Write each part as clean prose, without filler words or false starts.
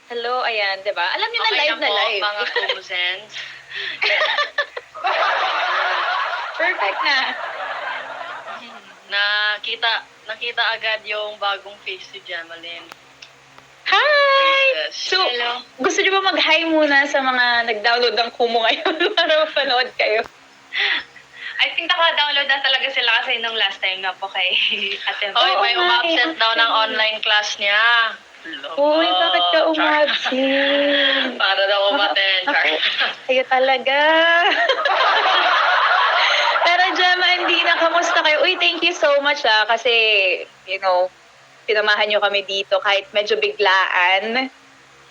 Hello, ayan, 'di ba? Alam niyo na Okay live na po, live. mga Kumsens. Perfect na. Nakita nakita agad yung bagong face ni Jemaline. Hi! Yes. So, gusto niyo ba mag-hi muna sa mga nag-download ng Kumu ngayon para mapanood kayo? I think naka-download na talaga sila kasi nung last time nga po kay Ate Hoy, Oo may nga, umabsent daw ng actually. online class niya. Uy, bakit ka Char. umabsent? Para daw umaten. Char. Kayo talaga. Pero Gemma, hindi na. Kamusta kayo? Uy, thank you so much kasi, pinamahan nyo kami dito kahit medyo biglaan.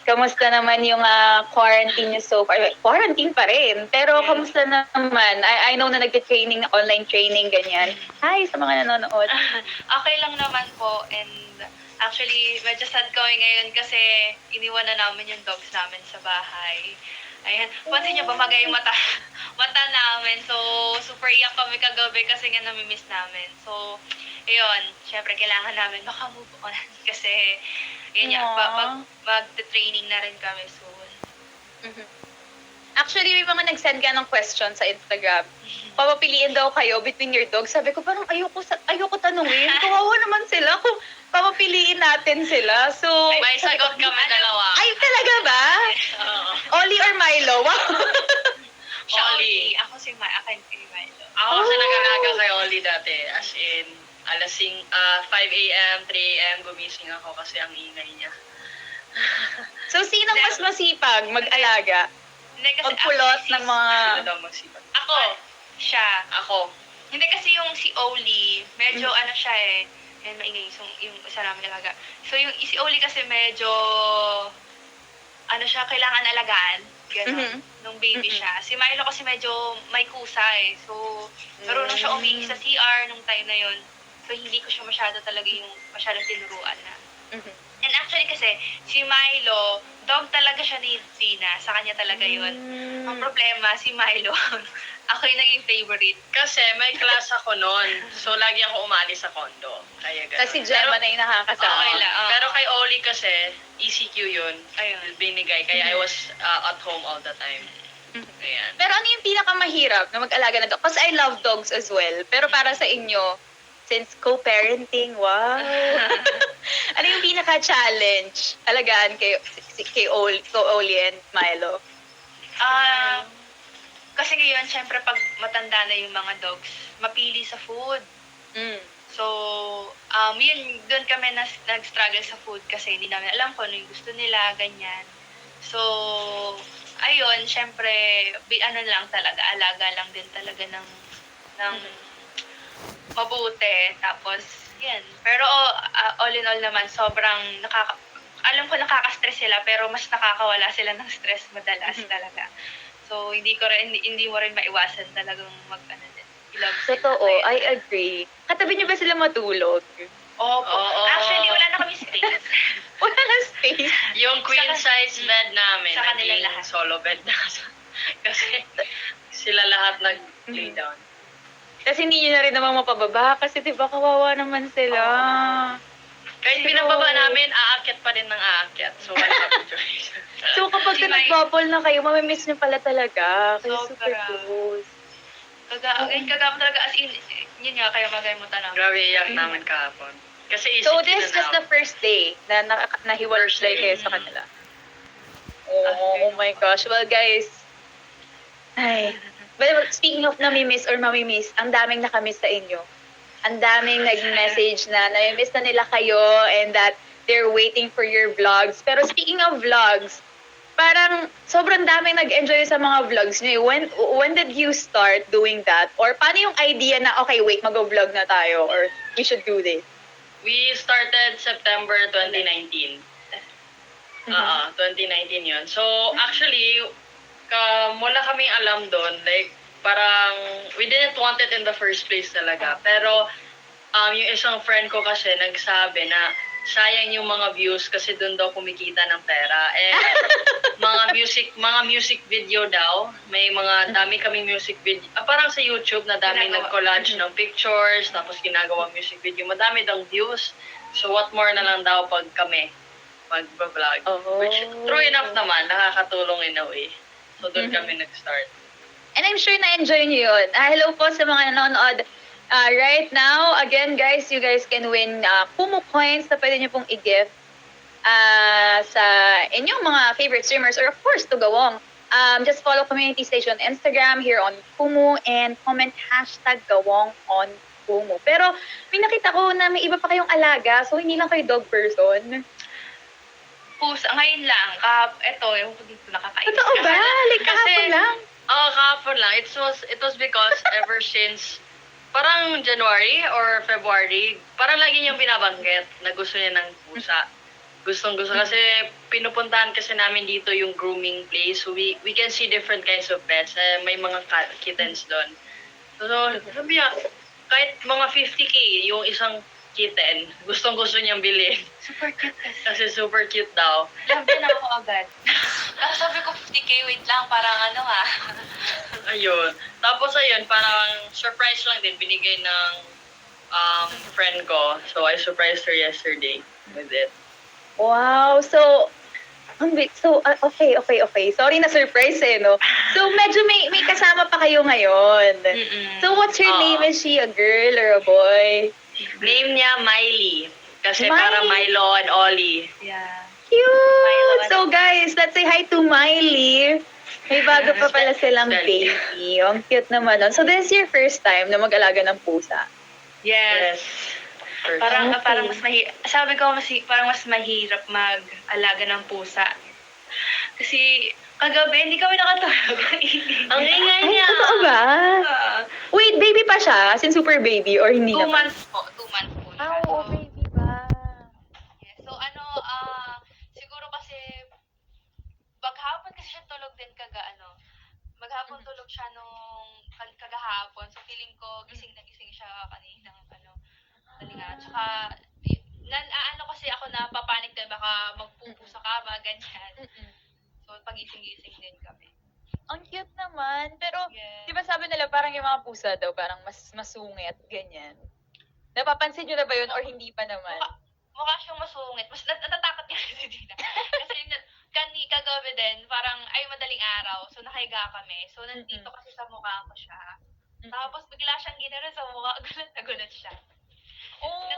Kamusta naman yung quarantine nyo so far? Quarantine pa rin. Pero kamusta naman? I know na nag-training, online training, ganyan. Hi sa mga nanonood. Okay lang naman po, and actually medyo sad kami ngayon kasi iniwan na namin yung dogs namin sa bahay. Ayan, pansin niyo ba magay yung mata namin. So, super iyak kami kagabi kasi nga nami-miss namin. So, ayun, syempre kailangan namin makamove on kasi yun nga, mag-training na rin kami soon. Actually, may mga nag-send ka ng question sa Instagram. Papapiliin daw kayo between your dogs. Sabi ko, parang ayoko tanungin. Kawawa naman sila kung papapiliin natin sila. So, May sagot kami dalawa. ay, talaga ba? Oo. Oli or Milo? Wow. Siya Oli. Ako si Milo. Ako kasi nag-alaga kay Oli dati. As in, 5 a.m., 3 a.m. gumising ako kasi ang ingay niya. So, sino mas masipag mag-alaga? Hindi kasi Magpulot ng mga... Sino daw magsipag? Ako, siya. Ako. Hindi kasi yung si Oli, medyo ano siya yan maingay yung isa namin alaga. So yung si Oli kasi medyo, ano siya, kailangan alagaan. Ganon. Nung baby siya. Si Milo kasi medyo may kusa So, marunong siya umihi sa CR nung time na yun. So, hindi ko siya masyadong tinuruan na. And actually kasi, si Milo, dog talaga siya ni Zina. Sa kanya talaga yun. Ang problema, si Milo, ako yung naging favorite. Kasi may class ako noon. So, lagi ako umalis sa condo. Kaya ganun. Kasi Gemma na yung nakakasama. Okay lang. Pero kay Oli kasi, ECQ yun. Ayun. Binigay. Kaya I was at home all the time. Ayan. Pero ano yung pinakamahirap na mag-alaga ng dog? Kasi I love dogs as well. Pero para sa inyo, since co-parenting, wow. Ano yung pinaka-challenge? Alagaan kay Oli and Milo. Kasi ngayon, syempre pag matanda na yung mga dogs, mapili sa food. So, yun, doon kami nag-struggle sa food kasi hindi namin alam kung ano yung gusto nila, ganyan. So, ayun, syempre, ano lang talaga, alaga lang din talaga ng mabuti. Tapos, yan. Pero all in all naman, sobrang alam ko nakaka-stress sila, pero mas nakakawala sila ng stress madalas talaga. So, hindi mo rin maiwasan talagang i-love sila. Totoo, I agree. Katabi niyo ba sila matulog? Opo. Oo. Actually, wala na kami space. Wala na space. Yung queen size bed namin, sa kanila naging lahat. solo bed na. Kasi sila lahat nag-lay down. Kasi hindi niyo na rin naman mapababa kasi diba kawawa naman sila. Kahit pinababa namin, aakyat pa rin ng aakyat. So, wala kami choice. So kapag Si Mike. nag-bubble na kayo, mamimiss niyo pala talaga. Kasi Sobra. super close. Kagama talaga, as in, yun nga, kaya magalimutan namin. Grabe iyak namin kahapon. Kasi So isip this is just the first day na nahiwalay kayo sa kanila. Oh my gosh. Well guys, but speaking of namimiss or mamimiss, ang daming nakamiss sa inyo. Ang daming nag-message na namimiss na nila kayo and that they're waiting for your vlogs. Pero speaking of vlogs, parang sobrang daming nag-enjoy sa mga vlogs niyo. When did you start doing that? Or paano yung idea na, okay, wait, mag-vlog na tayo or we should do this? We started September 2019. 2019 yun. So, actually, wala kaming alam doon. Like, parang, we didn't want it in the first place talaga. Pero, yung isang friend ko kasi nagsabi na, sayang yung mga views kasi doon daw kumikita ng pera. And mga music video daw. May mga dami kaming music video. Parang sa YouTube na dami nag-collage ng pictures, tapos ginagawa music video. Madami daw views. So what more na lang daw pag kami. mag-vlog. Oh. Which, true enough naman, nakakatulong in a way. So, doon Mhm. kami nag-start. And I'm sure na-enjoy nyo yun. Hello po sa mga nanonood right now. Again, guys, you guys can win Kumu coins na pwede nyo pong i-gift sa inyong mga favorite streamers or of course to Gawong. Just follow Community Station Instagram here on Kumu and comment #Gawong on Kumu. Pero may nakita ko na may iba pa kayong alaga, so hindi lang kayo dog person. Pusa, ngayon lang. Eto, yung hindi ko nakakainis. Totoo ba? Like kahapon lang? Oo, kahapon lang. It was because ever since parang January or February, parang lagi niyang binabanggit na gusto niya ng pusa. Gustong-gusto kasi pinupuntahan kasi namin dito yung grooming place. So we can see different kinds of pets. May mga kittens doon. So sabi niya, kahit mga 50K yung isang kitten, gustong-gusto niyang bilhin. Super cute kasi. Kasi super cute daw. Love na ako agad. Tapos sabi ko, 50K, wait lang, parang ano Ayun. Tapos ayun, parang surprise lang din binigay ng friend ko. So I surprised her yesterday with it. Wow, so okay. Sorry na surprise no. So medyo may kasama pa kayo ngayon. So what's her name? Is she a girl or a boy? Name niya Miley. Kasi Miley. parang Milo and Ollie. Yeah. Cute! So guys, let's say hi to Miley. May bago pa pala silang baby. Ang cute naman nun. So this is your first time na mag-alaga ng pusa. Yes. First. Parang Okay. parang mas mahirap. Sabi ko parang mas mahirap mag-alaga ng pusa. Kasi kagabi hindi kami nakatulog. Ang ingay Ay, niya. totoo ba? Ah, Wait, baby pa siya? Since super baby or hindi 2 naman? months po. 2 months po siya. Oo, So, baby pa. yes. So siguro kasi maghapon kasi siya tulog din maghapon tulog siya nung kagahapon. So feeling ko gising na gising siya kaninang talinga. Tsaka kasi ako na papanik din baka magpupo sa kama, ganyan. So pagising-gising din kami. Ang cute naman. Pero, Yes. di ba sabi nila parang yung mga pusa daw parang mas masungit, ganyan. Napapansin nyo na ba yun or hindi pa naman? Mukha siyang masungit. Mas natatakot niya si Dina. Kasi kagabi din, parang madaling araw. So nakahiga kami. So nandito kasi sa mukha ko siya. Tapos bigla siyang ginano sa mukha. Gulat na gulat siya. Oh.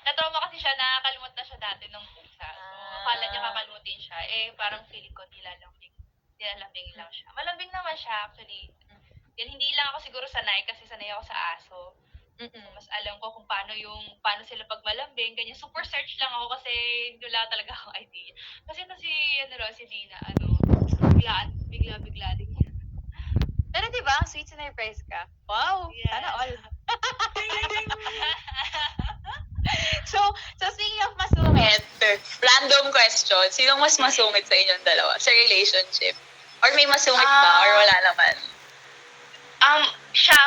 Natrauma kasi siya, nakakalimot na siya dati ng pusa. So, akala niya kakalimutin siya. Parang feeling ko nilalambing lang siya. Malambing naman siya, actually. Yan, hindi lang ako siguro sanay kasi sanay ako sa aso. So, mas alam ko kung paano sila pag malambing, ganyan. Super search lang ako kasi wala talaga akong idea. Kasi si Dina, bigla din niya. Pero di ba, sweet surprise ka? Wow, Yes. sana all. So speaking of masungit, random question, sinong mas masungit sa inyong dalawa sa relationship? Or may masungit pa or wala naman?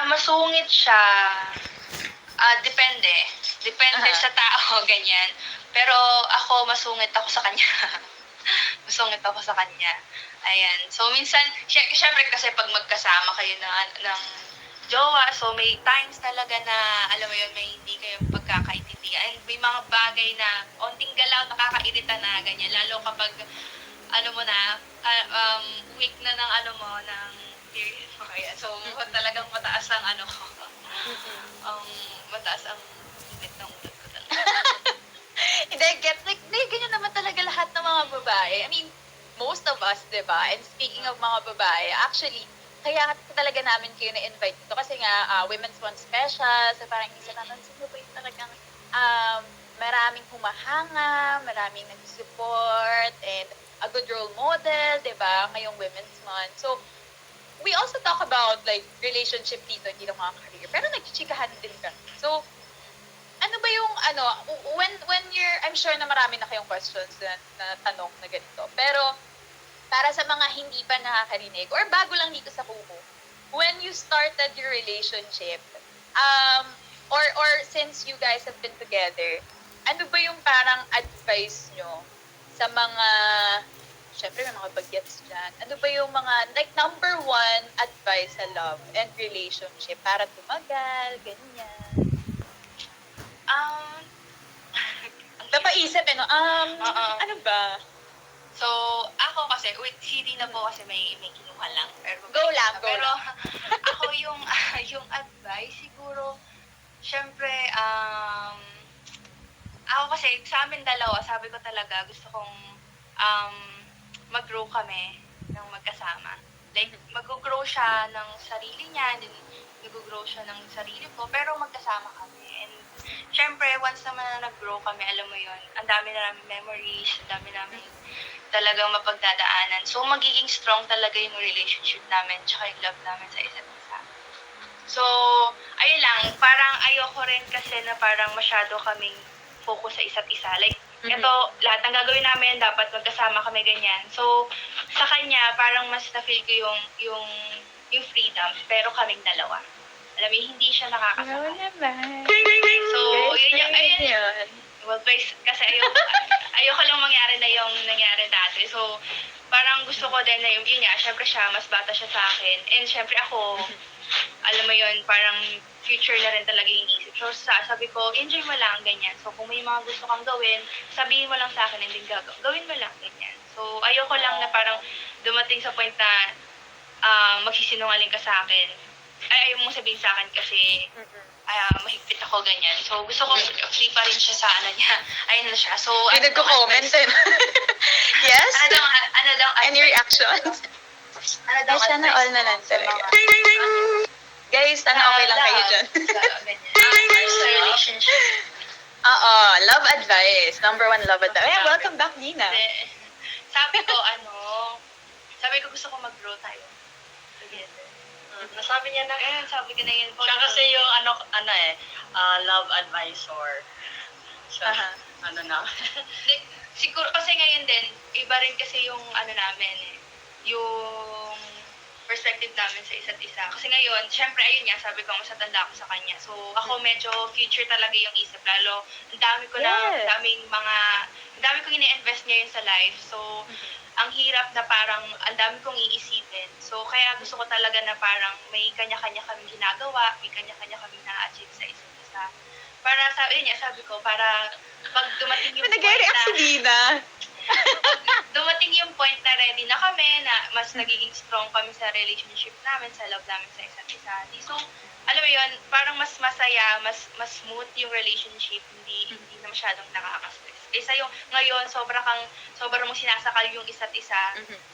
Masungit siya. Depende. Depende Aha. sa tao, ganyan. Pero ako, masungit ako sa kanya. Masungit ako sa kanya. Ayan. So, minsan, syempre kasi pag magkasama kayo ng jowa, so may times talaga na, alam mo yun, may hindi kayo pagkakaintindihan. And may mga bagay na, onting galaw, nakakairita na, ganyan. Lalo kapag, week na ng ng period mo. Kaya, so, talagang mataas ang ko. Mataas ang init ng utot ko talaga. Hindi, ganyan naman talaga lahat ng mga babae. I mean, most of us, di ba? And speaking of mga babae, actually, kaya talaga namin kayo na-invite dito kasi nga, Women's Month Special, so parang isa naman, sino ba yung talagang maraming humahanga, maraming nag-support, and a good role model, di ba? Ngayong Women's Month. So, we also talk about like relationship dito, hindi lang mga career, pero nagchichikahan din kami. So, ano ba yung when you're, I'm sure na marami na kayong questions na tanong na ganito, pero para sa mga hindi pa nakakarinig or bago lang dito sa Kumu, when you started your relationship, or since you guys have been together, ano ba yung parang advice nyo sa mga, syempre may mga bagets dyan, ano ba yung mga, like, number 1 advice sa love and relationship para tumagal, ganyan? Ang Napaisip no? Oo. Ano ba? So, ako kasi, wait, si Dina po kasi may kinuha lang. Pero, Go lang, go pero, lang. ako yung, yung advice, siguro, syempre, ako kasi, sa amin dalawa, sabi ko talaga, gusto kong, mag-grow kami ng magkasama. Like, mag-grow siya ng sarili niya, din mag-grow siya ng sarili ko, pero magkasama kami. And, syempre, once naman na nag-grow kami, alam mo yon, ang dami na namin memories, ang dami namin talagang mapagdadaanan. So, magiging strong talaga yung relationship namin, tsaka yung love namin sa isa't isa. So, ayun lang, parang ayoko rin kasi na parang masyado kaming focus sa isa't isa. Like, ito, lahat ng gagawin namin, dapat magkasama kami ganyan. So, sa kanya, parang mas na-feel ko yung freedom, pero kaming dalawa. Alam mo, hindi siya nakakasama. naman. So, ayun. Well, guys, kasi ayoko lang mangyari na yung nangyari dati. So, parang gusto ko din na yun nga, syempre siya, mas bata siya sa akin. And syempre ako, alam mo yun, parang future na rin talaga yung isip. So, sabi ko, enjoy mo lang, ganyan. So, kung may mga gusto kang gawin, sabihin mo lang sa akin, hindi gawin mo lang, ganyan. So, ayoko lang na parang dumating sa point na magsisinungaling ka sa akin. Ay, ayaw mo sabihin sa akin kasi mahigpit ako, ganyan. So, gusto ko free pa rin siya sa ano niya. Ayun na siya. So, May nagko-comment din. Yes? Ano daw, Any reactions? Ano daw, Ay, sana all na lang talaga. Guys, sana okay lang kayo dyan. Sa relationship. Oo, love advice. Number 1 love advice. Ayan, welcome back, Nina. Sabi ko gusto ko mag-grow tayo together. Nasabi niya na, Sabi ko na yun po. siya kasi yung love advisor. Siya, Aha. na. Like, siguro kasi ngayon din, iba rin kasi yung ano namin yung perspective namin sa isa't isa. Kasi ngayon, syempre, ayun nga, sabi ko, mas natanda ako sa kanya. So, ako medyo future talaga yung isip. Lalo, ang dami ko Yes. ang dami kong ini-invest ngayon sa life. So, ang hirap na parang, ang dami kong iisipin. So, kaya gusto ko talaga na parang may kanya-kanya kaming ginagawa, may kanya-kanya kaming na-achieve sa isa't isa. Para, sabi ko, para pag dumating yung Nag-react si Nina. dumating yung point na ready na kami, na mas nagiging strong kami sa relationship namin, sa love namin sa isa't isa. So, alam mo yun, parang mas masaya, mas smooth yung relationship, hindi na masyadong nakaka-stress. Kaysa yung ngayon, sobra mong sinasakal yung isa't isa,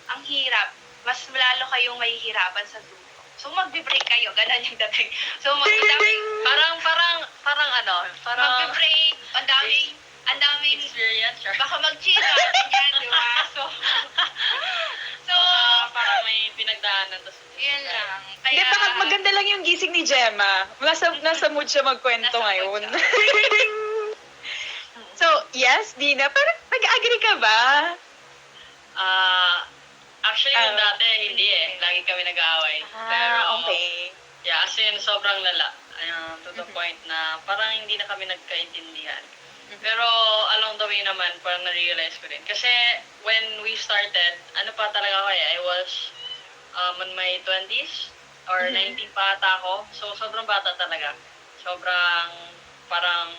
ang hirap, mas lalo kayong mahihirapan sa dulo. So, magbe-break kayo, ganun yung dating. So, parang magbe-break, ang daming experience, sure. baka mag-cheat ganyan, di ba? So, Parang may pinagdaanan. yun lang. Hindi, baka maganda lang yung gising ni Gemma. Nasa mood siya magkwento Nasa mood ngayon. siya. So, yes, Nina, parang nag-agree ka ba? Actually, yung dati, hindi Lagi kami nag-aaway. Pero, okay. yeah, as in, sobrang lala. To the point na parang hindi na kami nagkaintindihan. Pero along the way naman, parang na-realize ko rin. Kasi when we started, ano pa talaga ako I was on my 20s or 19 pa ata ako. So, sobrang bata talaga. Sobrang parang,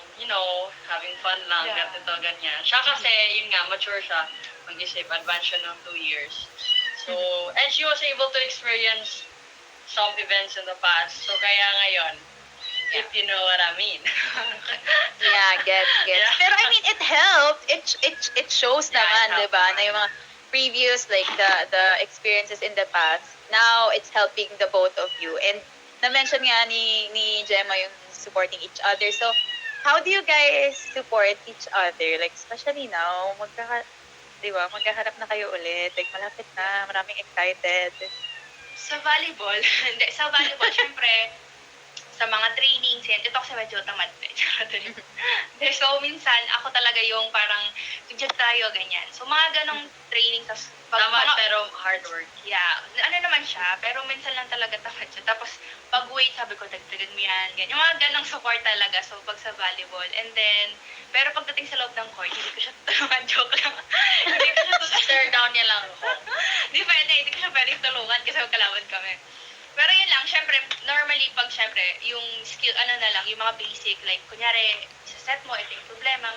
having fun lang, Yeah. ganito, ganyan. Siya kasi, yun nga, mature siya. Mag-isip, advance siya ng 2 years. So, and she was able to experience some events in the past. So, kaya ngayon, if you know what I mean. Yeah, gets. Yeah. Pero I mean, it helped. It shows Yeah, naman, it di ba? helped. Na yung mga previous, like the experiences in the past, now it's helping the both of you. And na-mention nga ni Gemma yung supporting each other. So, how do you guys support each other? Like, especially now, magkaharap na kayo ulit. Like, malapit na, maraming excited. Sa volleyball, syempre, sa mga trainings, yan. Ito kasi medyo tamad. So, minsan, ako talaga yung parang, dyan tayo, ganyan. So, mga ganong trainings, tas, Tama, pero hard work. yeah, ano naman siya, pero minsan lang talaga tamad siya. Tapos, pag weight, sabi ko, dagdagan mo yan, ganyan. Yung mga ganong support talaga, so, pag sa volleyball. And then, pero pagdating sa loob ng court, hindi ko siya tulungan, joke lang. Hindi ko siya tulungan. Stare down niya lang ako. Hindi ko siya pwedeng tulungan kasi magkalaban kami. Pero yun lang, syempre, normally, yung skill, yung mga basic, like, kunyari, set mo, ito yung problema,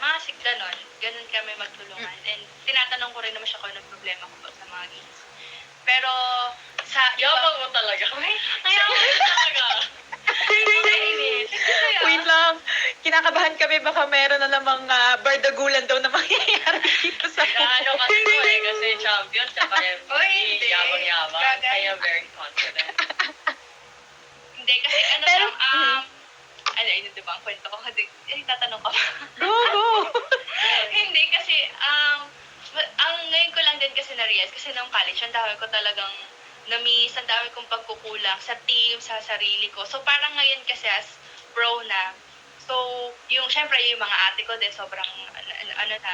ganon. Ganon kami magtulungan. And tinatanong ko rin naman siya kung anong problema ko sa mga games. Pero, sa Yabang mo talaga. Yabang mo talaga. Wait lang. Kinakabahan kami baka meron na namang bardagulan daw na mangyayari dito sa Gaano kasi ko kasi champion sa Oy, MVP, hindi. yabang-yabang. Gagay. Kaya very confident. Hindi, kasi Pero, ano, yun, di ba, ang kwento ko, kasi, tatanong ka pa. Go, go! Hindi, kasi, ang ngayon ko lang din kasi na-realize, kasi nung college, ang dami ko talagang na-miss, ang dami kong pagkukulang sa team, sa sarili ko. So, parang ngayon kasi as pro na, so, syempre, yung mga ate ko din, sobrang, na,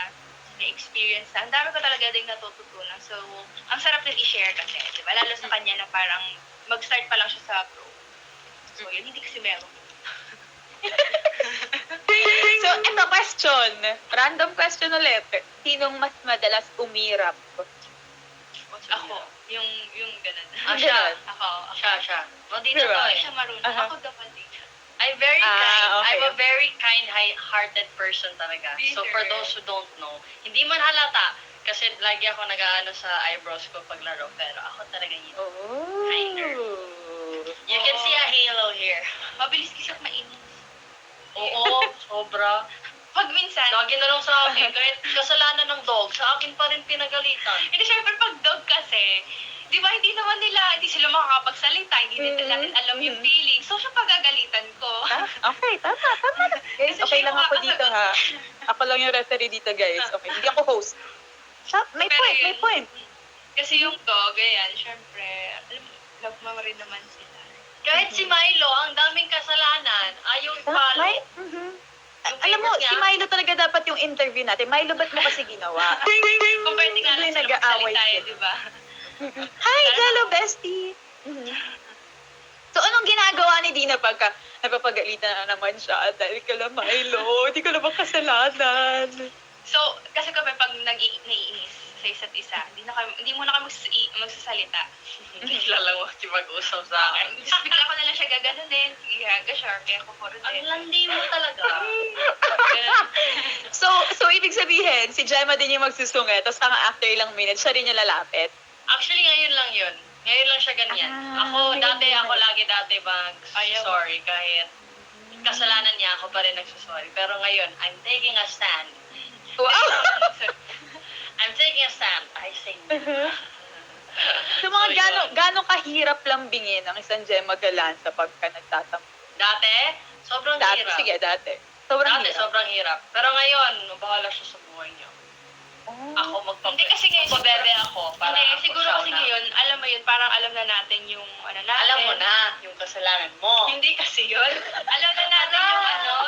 may experience na. Ang dami ko talaga din natututunan. So, ang sarap din i-share kasi, di ba? Lalo sa kanya na parang mag-start pa lang siya sa pro. So, yun, hindi kasi meron. So, ito question. Random question ulit. Sinong mas madalas umirap? Ako, yung ganun. Siya. Ako. Siya. Well, dito Diba? to Hindi eh. siya marunong. Aha. Ako dapat din. I'm very kind. okay. I'm a very kind, high-hearted person talaga. So for those who don't know, hindi man halata kasi lagi ako nag-aano sa eyebrows ko paglaro, pero ako talaga yun. Oh. Kinder. You can see a halo here. Mabilis kasi ako mainis. Oo, sobra. Pag minsan, Lagi na lang sa akin, kahit kasalanan ng dog, sa akin pa rin pinagalitan. hindi syempre pag dog kasi, di ba hindi sila makakapagsalita, hindi nila natin alam yung feeling. So siya pagagalitan ko. Okay, tama. Guys, Kasi okay siya lang ako makakasagot. dito ha. Ako lang yung referee dito, guys. Okay, hindi ako host. May Pero point, may yun, point. Kasi yung dog, ayan, syempre, alam mo, love mo rin naman sila. Kahit si Milo, ang daming kasalanan, ayaw i-follow. May, alam mo, favorite si niya? Milo talaga dapat yung interview natin. Milo, ba't mo kasi ginawa? Kung pwede nga lang Hindi sila nag-aaway magsalita sila. di ba? Hi, hello, bestie! So, anong ginagawa ni Dina pagka napapagalitan na naman siya dahil kala Milo? Hindi ko naman kasalanan. So, kasi kami pag naiinis sa isa't isa, hindi muna kami magsasalita. Bigla lang mag-usap sa akin. Just bigla ko na lang siya gaganunin. Sige, sure, kaya ko po rin. Ang landi mo talaga. So, ibig sabihin, si Gemma din yung magsusungit, tapos pang after ilang minutes, siya rin yung lalapit. Actually, ngayon lang yun. Ngayon lang siya ganyan. Ngayon lang. Ako lagi dati sorry kahit kasalanan niya, ako pa rin nagsusorry. Pero ngayon, I'm taking a stand. Wow! I'm taking a stand. I say no. So, mga So, yun. gano'ng kahirap lambingin ang isang Gemma Galanza pagka nagtatampo? Dati, sobrang Dati, hirap. sige, dati. Sobrang Dati, hirap. sobrang hirap. Pero ngayon, bahala siya sa buhay niya. Oh. Ako Hindi kasi ngayon, magpabebe ako. Para Hindi, ako siguro siya kasi na. ngayon, alam mo yun, parang alam na natin yung natin. Alam mo na yung kasalanan mo. Hindi kasi yun. Alam na natin yung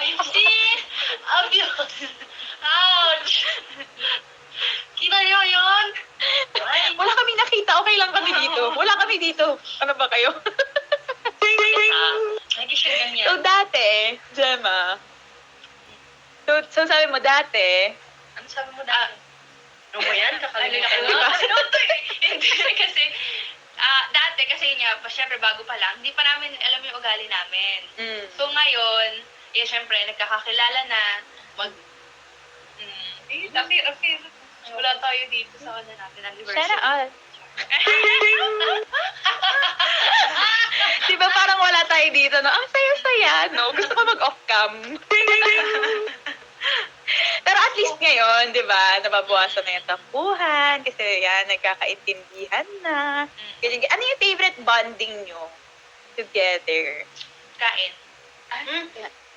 yung Abuse! Ouch! Kita niyo yun? Ay, Wala kami nakita, okay lang kami dito. Wala kami dito. Ano ba kayo? lagi siya ganyan. So, dati, Gemma, so sabi mo dati, Ano sabi mo dati? Ano mo yan? Kakalimutan Ano mo? na? Ano to eh? Hindi kasi, dati kasi nga, syempre bago pa lang, hindi pa namin alam yung ugali namin. So ngayon, syempre, nagkakakilala na, okay, wala tayo dito sa natin, anniversary. sana all. Diba parang wala tayo dito, no? Ang saya-saya, no? Gusto ko mag-off-cam. Pero at least ngayon, di ba, nababawasan na yung tampuhan, kasi yan, nagkakaintindihan na. Ganyan. Ano yung favorite bonding nyo together? Kain.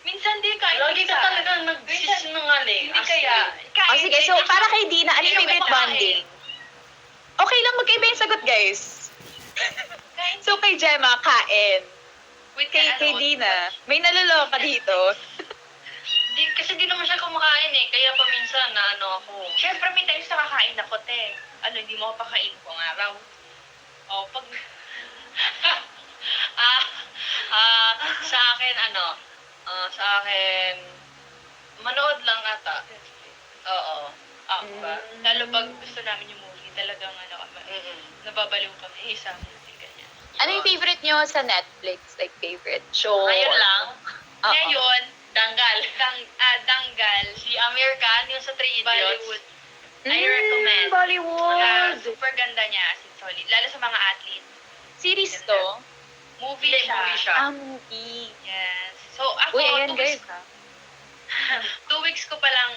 Minsan di kain. Lagi ka minsan. talaga nagsisinungaling. Hindi kaya. Oh, sige, so para kay Dina, ano yung favorite bonding? Okay lang magkaiba yung sagot, guys. So kay Gemma, kain. With Kay Dina, may naloloka dito. Kasi di naman siya kumakain eh. Kaya paminsan na ano ako. Siyempre, may times nakakain ako, te. Hindi mo ako pakain kung araw. Pag... Sa akin sa akin, manood lang ata. Oo. Diba? Lalo pag gusto namin yung movie, talagang nababaliw kami. Sa amin, ganyan. Ano yung favorite nyo sa Netflix? Like favorite show? Ngayon lang. Oo. Ngayon, Danggal. Si Amir Khan, yung sa Three Idiots. Bollywood. I Mm, recommend. Bollywood. Super ganda niya, as in solid. Lalo sa mga athlete. Series to? Movie Hindi, siya. movie siya. Movie. Yes. So, ako, Uy, ayan 2 weeks, guys ha. 2 weeks ko pa lang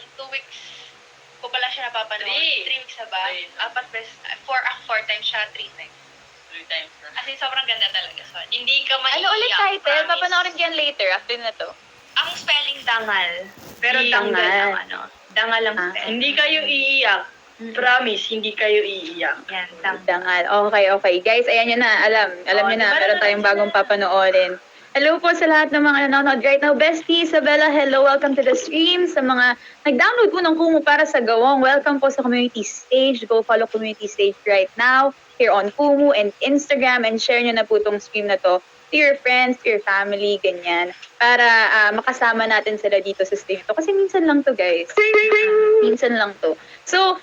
siya napapanood. 3. 3 weeks na ba? 3. 4 times siya, 3 times. 3 times na. As in, sobrang ganda talaga. So, Hindi ka maiiyak. Ano ulit title? promise. Papanoorin ko yan later after na to. ang spelling dangal. Pero Di- dangal dangal. ang ano. Dangal ang Ah. spelling. Hindi kayo iiyak. Promise, hindi kayo iiyak. Yan, dangal. Dangal. Okay. Guys, ayan yun na. Alam nyo na. diba Meron tayong bagong papanoorin. Hello po sa lahat ng mga nanonood right now. Bestie, Isabella, hello. Welcome to the stream. Sa mga nag-download po ng Kumu para sa Gawong, welcome po sa community stage. Go follow community stage right now here on Kumu and Instagram and share nyo na po itong stream na to to your friends, to your family, ganyan. Para makasama natin sila dito sa stream to. Kasi minsan lang to, guys. Minsan lang to. So,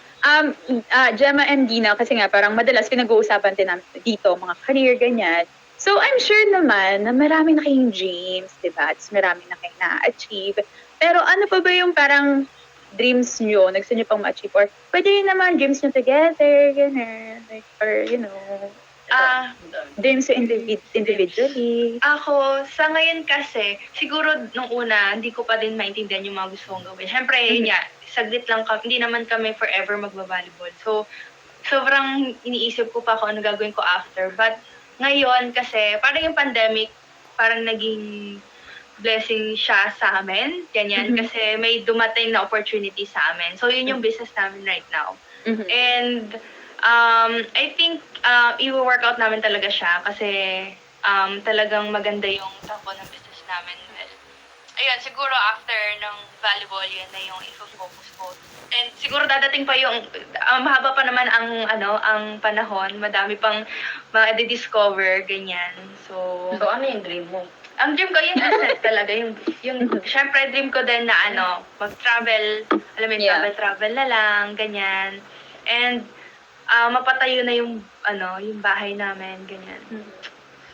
Gemma and Dina, kasi nga parang madalas pinag-uusapan din namin dito, mga career, ganyan. So, I'm sure naman na marami na kayong dreams, di ba? At marami na kayong na-achieve. Pero ano pa ba yung parang dreams nyo, gusto nyo pang ma-achieve? Or pwede rin naman dreams nyo together, ganyan. Like, or, you know, dreams nyo individually. Ako, sa ngayon kasi, siguro nung una, hindi ko pa din maintindihan yung mga gusto kong gawin. Siyempre, yun nga, saglit lang kami, hindi naman kami forever magbabalibol. So, sobrang iniisip ko pa kung ano gagawin ko after. But, ngayon kasi, parang yung pandemic, parang naging blessing siya sa amin. Ganyan, Mhm. kasi may dumating na opportunity sa amin. So, yun yung business namin right now. Mhm. And I think i-work out namin talaga siya kasi talagang maganda yung takbo ng business namin. Ayun, siguro after ng volleyball, yun na yung i-focus ko. And siguro dadating pa yung mahaba pa naman ang panahon, madami pang ma-discover ganyan. So, So, ano yung dream mo? ang dream ko yung business talaga, yung syempre dream ko din na mag-travel, alam mo yun, Yeah. travel na lang, ganyan. And mapatayo na yung yung bahay namin, ganyan.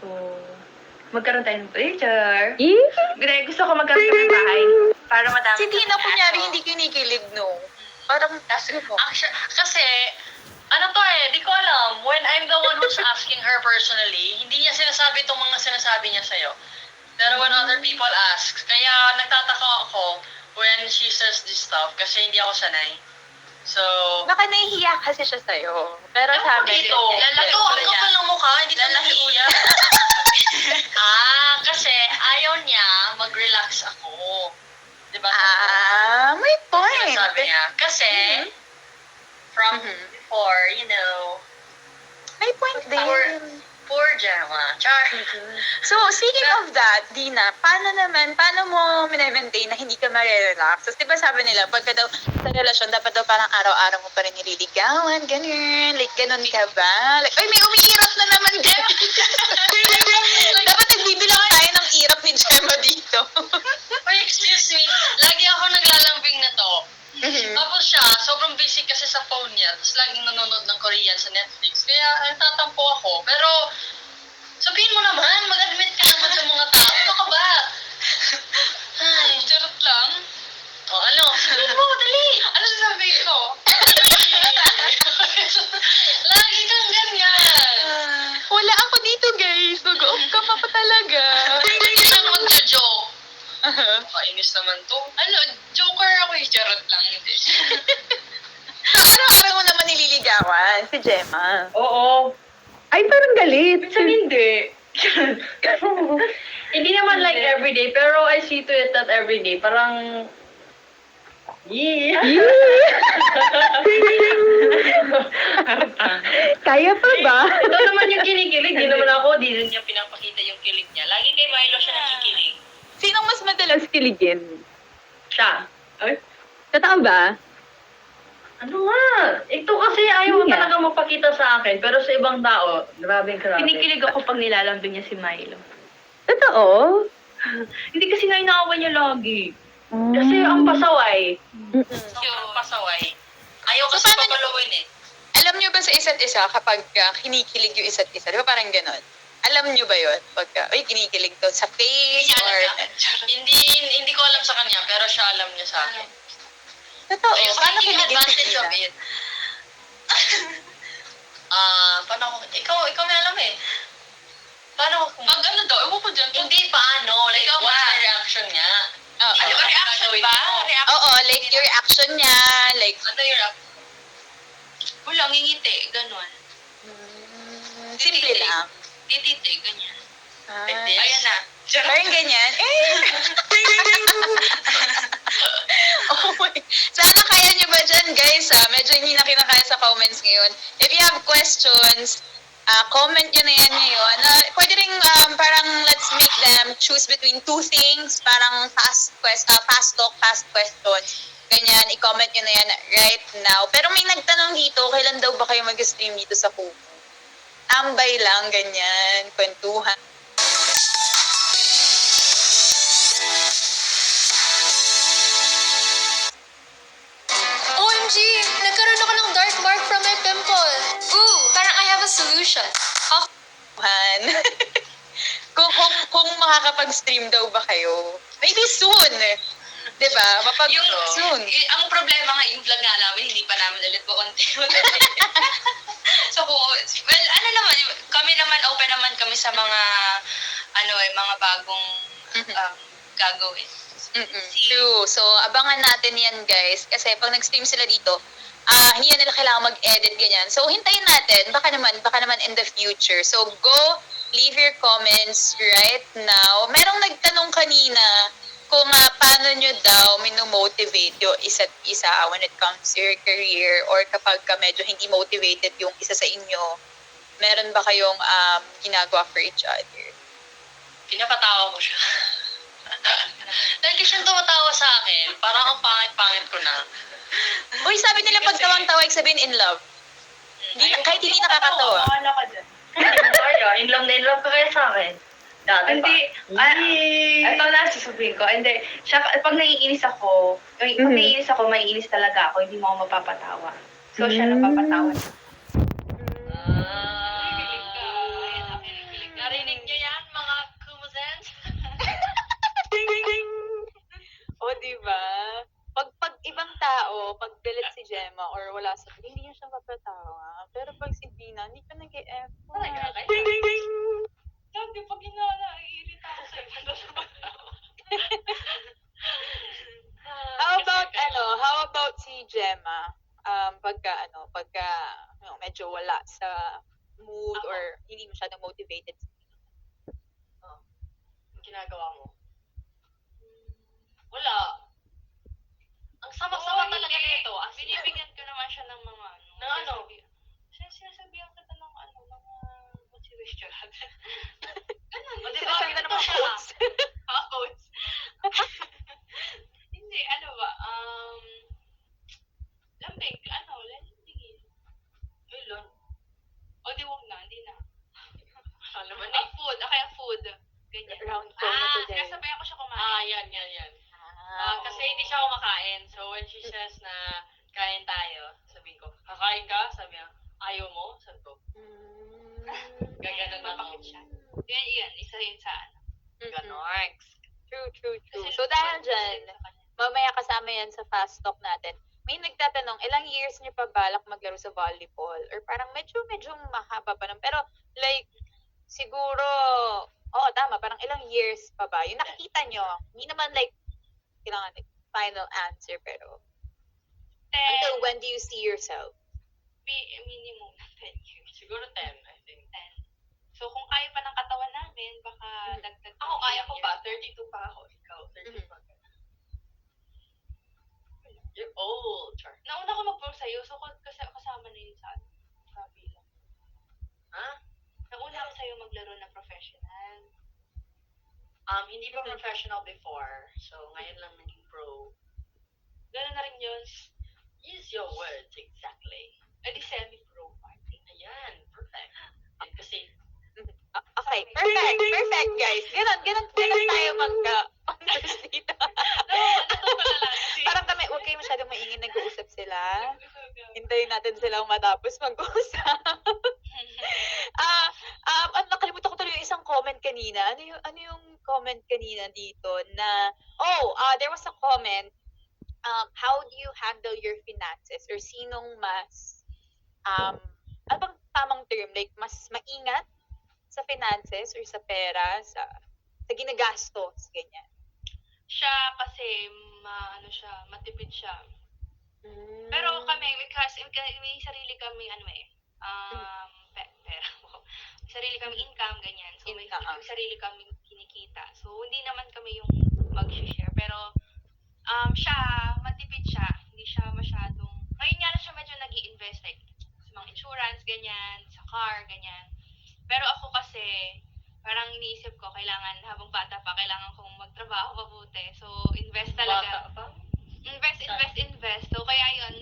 So, magkaroon tayo ng furniture. Gusto ko magkaroon ng bahay para madami. Si Dina, kami kunyari, aso. hindi kinikilig, no? Parang, Actually, kasi, ano to di ko alam. When I'm the one who's asking her personally, hindi niya sinasabi itong mga sinasabi niya sa'yo. Pero when other people ask, kaya nagtataka ako when she says this stuff kasi hindi ako sanay. So, baka nahihiya kasi siya sa'yo. Pero ewan ko sabi, dito, ito, ang kapal ng mukha, hindi ka nahihiya. Kasi ayaw niya mag-relax ako. Diba? may point. Sabi niya. Kasi, from Mhm. before, you know, May point din. poor Gemma. Char. So, speaking of that, Dina, paano mo minemaintain na hindi ka marerelax? Tapos, di ba sabi nila, pagka daw sa relasyon, dapat daw parang araw-araw mo pa rin nililigawan, ganyan, like, ganun ka ba? Like, ay, may umiirap na naman, Gemma. Dapat nagbibilang tayo ng irap ni Gemma dito. Wait, excuse me. Lagi ako naglalambing na to. Tapos siya, sobrang busy kasi sa phone niya. Tapos laging nanonood ng Korean sa Netflix. Kaya nagtatampo ako. Pero, sabihin mo naman, mag-admit ka naman sa mga tao. Ano ka ba? Ay, charot lang. O, ano? Sabihin mo, dali. Ano sasabihin ko? Lagi kang ganyan. Wala ako dito, guys. Mag-off ka pa talaga. Hindi lang magjo-joke. Kainis naman to. Ano, joker ako eh. Charot lang, hindi. Araw-araw mo naman nililigawan, si Gemma. Oo. Ay, parang galit. Minsan hindi. Hindi naman like everyday, pero I see to it that everyday. Parang, yeah. Kaya pa ba? Ito naman yung kinikilig. Di naman ako, di rin niya pinapakita yung kilig niya. Lagi kay Milo siya nakikilig. Sinong mas madalas kiligin? Siya. Ay, Totoo ba? ano nga? Ito kasi ayaw Hindi nga. talaga mapakita sa akin. Pero sa ibang tao, grabe. Kinikilig ako pag nilalambing niya si Milo. Totoo? Hindi kasi nga inaawan niya lagi. Kasi ang pasaway. Mm-mm. Sobrang pasaway. Ayaw So, kasi paano papaluin eh. Alam niyo ba sa isa't isa kapag kinikilig yung isa't isa? Di ba parang ganon? Alam nyo ba yun? Pagka, uy, kinikilig to sa face Hindi niya or... alam na. Hindi ko alam sa kanya, pero siya alam niya sa akin. Totoo, Ayun, paano taking kiligin si advantage of Gina? it. Paano ko, ikaw may alam eh. Paano kung... Pag ano daw, ewan ko dyan. Hindi, paano? Like, Ikaw what's nga. the reaction niya? Oo, Ano, Ano, reaction gagawin ba? mo? Reaction. Oo, like your action niya, like... Ano yung reaction? Wala, ngingiti, ganon. Simple lang. Tititi, ganyan. Ah, Like this? Ayan na. parang ganyan. Oh my. Sana kaya nyo ba dyan, guys? Medyo hindi na kinakaya sa comments ngayon. If you have questions, comment nyo na yan ngayon. Pwede rin parang let's make them choose between two things. Parang fast talk, fast questions. Ganyan, i-comment nyo na yan right now. Pero may nagtanong dito, kailan daw ba kayo mag-stream dito sa Kumu? Tambay lang, ganyan, kwentuhan. OMG! Nagkaroon ako ng dark mark from my pimple. Ooh, parang I have a solution. Oh, Han. kung makakapag-stream daw ba kayo? Maybe soon. 'Di ba? Soon. Ang problema nga, yung vlog nga namin, hindi pa namin ulit continue. So, well, ano naman, kami naman, open naman kami sa mga, mga bagong gagawin. True. So, abangan natin yan, guys. Kasi pag nag-stream sila dito, hindi na nila kailangan mag-edit, ganyan. So, hintayin natin. Baka naman in the future. So, go leave your comments right now. Merong nagtanong kanina kung paano nyo daw minomotivate yung isa't isa when it comes to your career or kapag medyo hindi motivated yung isa sa inyo. Meron ba kayong ginagawa for each other? Pinapatawa ko siya. Dahil kasi siyang tumatawa sa akin, parang ang pangit-pangit ko na. Uy, sabi nila pag tawang-tawa, ibig in love. Kahit hindi nakakatawa. Wala ka dyan. Kaya, in love ka kaya sa akin. Dati Hindi. Ito na sasabihin ko. Hindi. Pag naiinis ako, maiinis talaga ako. Hindi mo ako mapapatawa. So, siya napapatawa. Narinig niyo yan, mga kumusens? O, diba? Pag ibang tao, pag galit si Gemma or wala sa hindi niya siya mapatawa. Pero pag si Dina, hindi ka nag-e-effort. Talaga? Sabi, pag naiirita ako sa iba na How about si Gemma? Pagka medyo wala sa mood or hindi masyadong motivated. Ang ginagawa mo? Wala. Ang sama-sama talaga nito. Binibigyan ko naman siya ng mga Ng ano? Sinasabihan kita ng mga motivation. Ganun. O, di ba? Sinasabi na ng Ito mga siya. quotes. Quotes. Hindi, ano ba? Lambing, lalambingin. Ilon. O, di wag na, hindi na. Ano naman eh? Food, kaya food. Ganyan. Round ko na to, Kaya Jay. sabayan ko siya kumain. Yan. Kasi hindi siya kumakain. So, when she says na kain tayo, sabihin ko, kakain ka? Sabi niya, ayaw mo? Sabi ko, gaganon na ako. Mapakit siya. Yan, isa yun sa Ganon. True. Kasi So, dahil sa dyan, kanya. mamaya kasama yan sa fast talk natin. May nagtatanong, ilang years niyo pa balak maglaro sa volleyball? Or parang medyo mahaba pa nun. Pero like, siguro, oo, tama, parang ilang years pa ba? Yung nakikita nyo, hindi naman like, kailangan like, final answer, pero until when do you see yourself? Minimum na 10 years. Siguro 10, I think. 10. So, kung kaya pa ng katawan namin, baka dagdag. Ako, kaya ko pa. 32 pa ako. Ikaw, 32 pa ka. You're old, Char. Nauna ko mag-pro sa'yo, so kasi kasama na yun sa bilang. Ha? Nauna ako sa'yo maglaro na professional. Hindi pa professional before. So, ngayon lang naging pro. Gano'n na rin yun. Use your words exactly. Eh di semi-pro party. Ayan, perfect. Kasi, Okay, perfect guys. Ganon tayo mag-honors dito. Parang kami, huwag kayo masyadong maingin, nag-uusap sila. Hintayin natin silang matapos mag-usap. Nakalimutan ko tuloy yung Dina, ano yung comment kanina dito na, there was a comment, how do you handle your finances? Or sinong mas, ano bang tamang term? Like, mas maingat sa finances or sa pera, sa ginagastos, ganyan. Siya kasi, ano siya, matipid siya. Pero kami, because may sarili kami, pera mo. May sarili kami income, ganyan. So, may sarili kami kinikita. So, hindi naman kami yung mag-share. Pero, siya, matipid siya. Hindi siya masyadong, ngayon nga na siya medyo nag invest like, sa mga insurance, ganyan, sa car, ganyan. Pero ako kasi, parang iniisip ko, kailangan, habang bata pa, kailangan kong magtrabaho mabuti. So, invest talaga. Bata pa? Invest. So, kaya yun,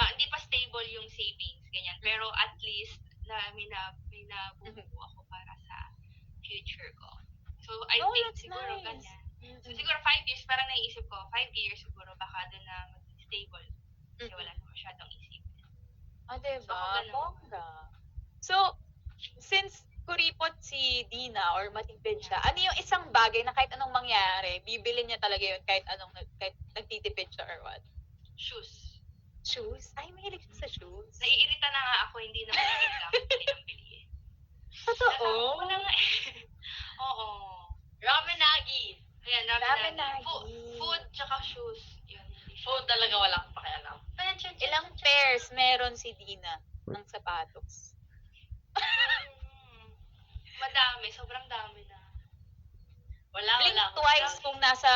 hindi pa stable yung savings, ganyan. Pero at least, may nabubuo ako para sa future ko. So, I think that's siguro nice. ganyan. So, siguro 5 years, parang naisip ko, 5 years siguro, baka doon na maging stable. Kasi wala na masyadong isipin. Diba? So, ganun. Bongga. So, since kuripot si Dina or matipid siya, ano yung isang bagay na kahit anong mangyari, bibili niya talaga yun kahit nagtitipid siya or what? Shoes. Shoes? Ay, mahilig siya sa shoes. Naiirita na nga ako, hindi naman income, hindi nang bilihin. Totoo? Ako na nga eh. Oo. Ramenagi! Ayan, Ramen ramen nagi. Food, tsaka shoes. Yun. Food talaga wala akong pakialam. Ilang pairs meron si Dina ng sapatos? Madami, sobrang dami na. Blink Wala. twice kung nasa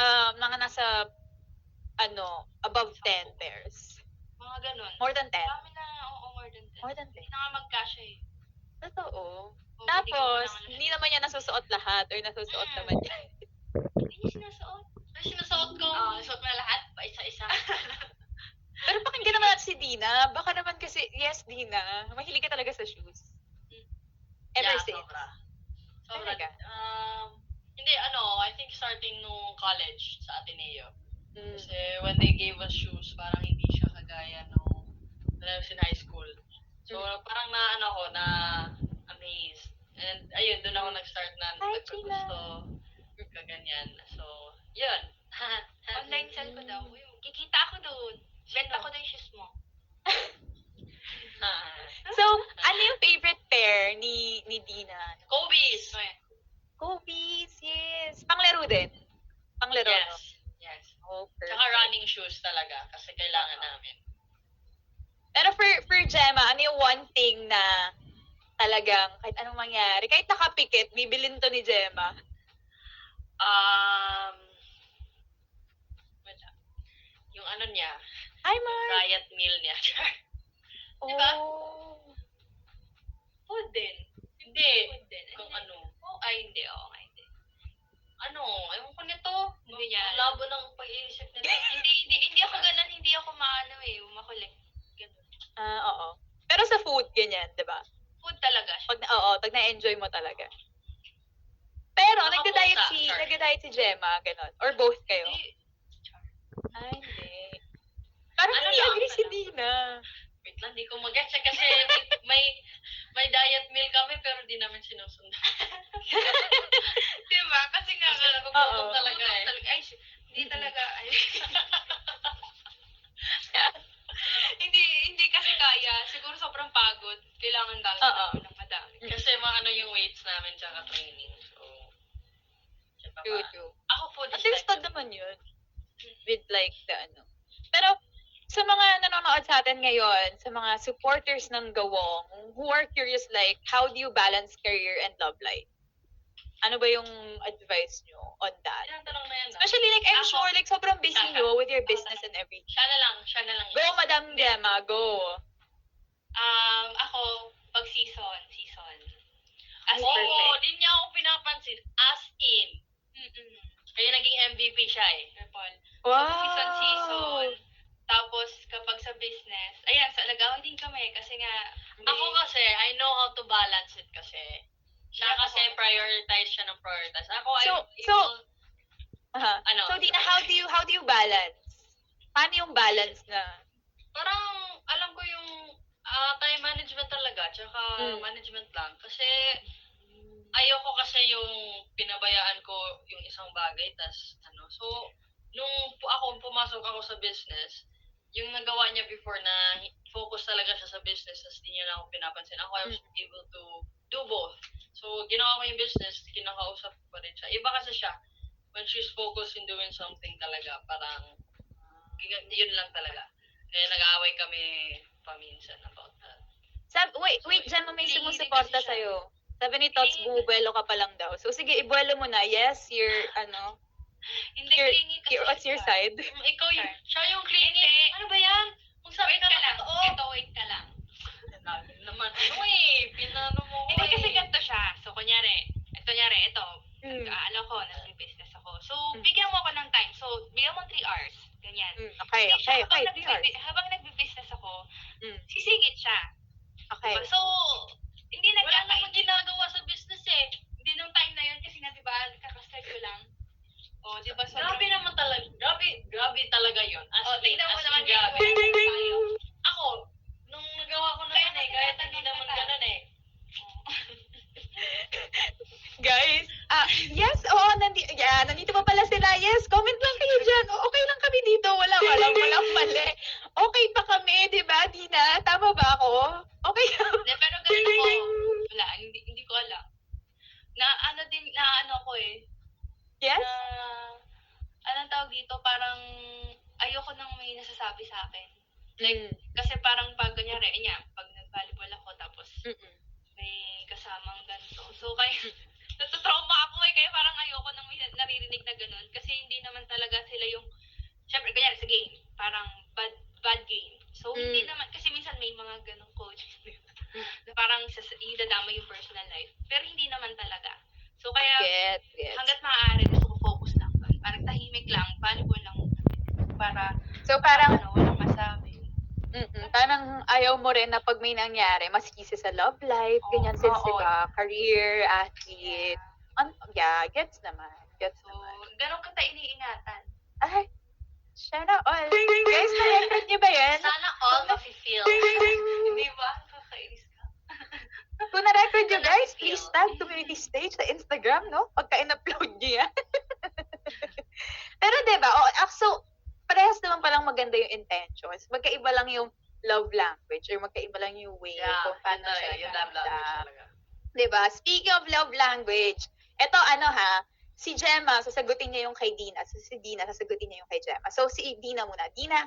above 10 pairs. Mga ganun. More than 10? Dami na, oo, more than 10. More than 10. Hindi na nga magkasya eh. Totoo. Oo, Tapos, hindi hindi naman niya nasusuot lahat or nasusuot naman niya. Hindi niya sinusuot. Ay, sinusuot ko. Suot mo na lahat, pa isa-isa. Pero pakinggan naman natin si Dina. Baka naman kasi, yes, Dina, mahilig ka talaga sa shoes. Ever since. Sobra. Talaga? Hindi, I think starting nung college sa Ateneo. Mm. Kasi when they gave us shoes, parang hindi siya kagaya nung when I was in high school. So, parang na-amazed. And, ayun, doon ako nag-start na Hi, nagkagusto. Kaganyan. So, yun. Online sell ko daw. Uy, kikita ako doon. Benta ko daw yung shoes mo. So, ano yung favorite pair ni Dina? Kobe's! Kobe's, yes. Panglaro din. Panglaro, no? Yes. Oh, perfect. Tsaka running shoes talaga kasi kailangan namin. Pero for Gemma, ano yung one thing na talagang kahit anong mangyari, kahit nakapikit, bibilin to ni Gemma? Wala. Yung niya, Hi, Mark! diet meal niya. Oh. Diba? Food din. Hindi. Food din. Kung Hindi. ano. Hindi. Oo nga, hindi. Ewan ko nito. Hindi niya. Ang labo ng pag-iisip nila. hindi ako ganun, hindi ako makulit. Ganun. Oo. Pero sa food, ganyan, di ba? Food talaga siya. Pag na-enjoy mo talaga. Pero, Baka nagda-diet pusa, si, sorry. nagda-diet si Gemma, ganon. Or both kayo? Hindi. Ay, hindi. Parang Ano hindi lang, agree si Dina. Wait lang, di ko mag-gets kasi may diet meal kami pero di namin sinusundan. Diba? Kasi nga, Kasi Oo. nagugutom talaga eh. Ay, hindi talaga. Hindi kasi kaya. Siguro sobrang pagod. Kailangan Oo. gagawin ng madami. Kasi yung weights namin tsaka training. So, siya pa ba? True. Ako food At is least like, naman yun. With like the Pero, sa mga nanonood sa atin ngayon, sa mga supporters ng Gawong, who are curious like, how do you balance career and love life? Ano ba yung advice nyo on that? Yan, tanong na yan. Especially like, I'm Ako- sure like sobrang busy nyo with your business and everything. Siya na lang. Go, Madam Gemma, go. Ako, pag season. As Oo, perfect. di niya ako pinapansin. As in. Kaya naging MVP siya eh. Purple. Wow. Season. Tapos, kapag sa business, ayan, nag-away din kami kasi nga, Ako kasi, I know how to balance it kasi. Siya kasi prioritize siya ng prioritize. Ako, So- Aha. Ano? So, Dina, how do you balance? Paano yung balance na? parang alam ko yung time management talaga, tsaka Mm. management lang. Kasi, ayoko kasi yung pinabayaan ko yung isang bagay, so, nung pumasok ako sa business, yung nagawa niya before na focus talaga siya sa business, tas di niya na ako pinapansin. Ako, I was able to do both. So, ginawa ko yung business, kinakausap ko pa rin siya. Iba kasi siya, when she's focused in doing something talaga, parang, yun lang talaga. Kaya nag-aaway kami paminsan about that. Wait, Gemma, may Hindi sumusuporta kasi siya. sa'yo. Sabi ni Tots, bubuelo ka pa lang daw. So, sige, ibuelo mo na. Yes, Hindi, clingy kasi what's your siya. side? Ikaw yung, siya yung clingy. Hindi. Ano ba yan? Kung sabi Wait ka ka na lang. totoo. Ito, wait ka lang. Sinabi naman, pinano mo ko Hindi kasi ganito siya. So, kunyari, ito, Mm. ko, nag-business ako. So, bigyan mo ako ng time. So, bigyan mo 3 hours. Ganyan. Okay, Hindi siya, okay. habang nagbi-business ako, Mm. sisingit siya. Okay. Diba? So, hindi Wala nagkakain. namang ginagawa sa business eh. Hindi nung time na yun kasi nga, diba, kakastart ko lang. O, diba, so, Grabe naman talaga. Grabe talaga yun. tingnan mo naman grabe. wala tayo. Ako, nung nagawa ko na yun eh, kahit hindi naman ganun eh. Guys, yes, nandito pa pala sila. Yes, comment lang kayo dyan. Okay lang kami dito. Walang mali. Okay pa kami, di ba, Dina? Tama ba ako? Okay. Hindi, pero ganun ako. Wala, hindi ko alam. Na ano ko eh. Yes? Anong tawag dito, parang ayoko nang may nasasabi sa akin. Mm. Kasi parang pag kunyari, pag nag-volleyball ako tapos Mm-mm. may kasamang ganito. So kaya natutrauma ako kaya parang ayoko nang may naririnig na ganun. Kasi hindi naman talaga sila yung, syempre kunyari sa game, parang bad game. So hindi naman, kasi minsan may mga ganong coaches na parang idadama yung personal life. Pero hindi naman talaga. So kaya Get. hanggat maaari gusto ko focus lang doon. Parang tahimik lang, volleyball lang para So, parang, walang masabi. parang ayaw mo rin na pag may nangyari, masikisi sa love life, ganyan, since, Oo. diba, career, athlete. Gets naman. So, ganun kita iniingatan. Ay, sana all. Guys, na-record niyo ba yan? Sana all mafe-feel. Hindi ba? Kakainis ka. Kung na-record niyo, Sana guys, feel. please tag Community Stage sa Instagram, no? Pagka in-upload niyo yan. Pero, diba, so, parehas naman palang maganda yung intentions. Magkaiba lang yung love language or magkaiba lang yung way kung paano siya Yun love language talaga. Diba? Speaking of love language, eto si Gemma, sasagutin niya yung kay Dina. So, si Dina, sasagutin niya yung kay Gemma. So, si Dina muna. Dina,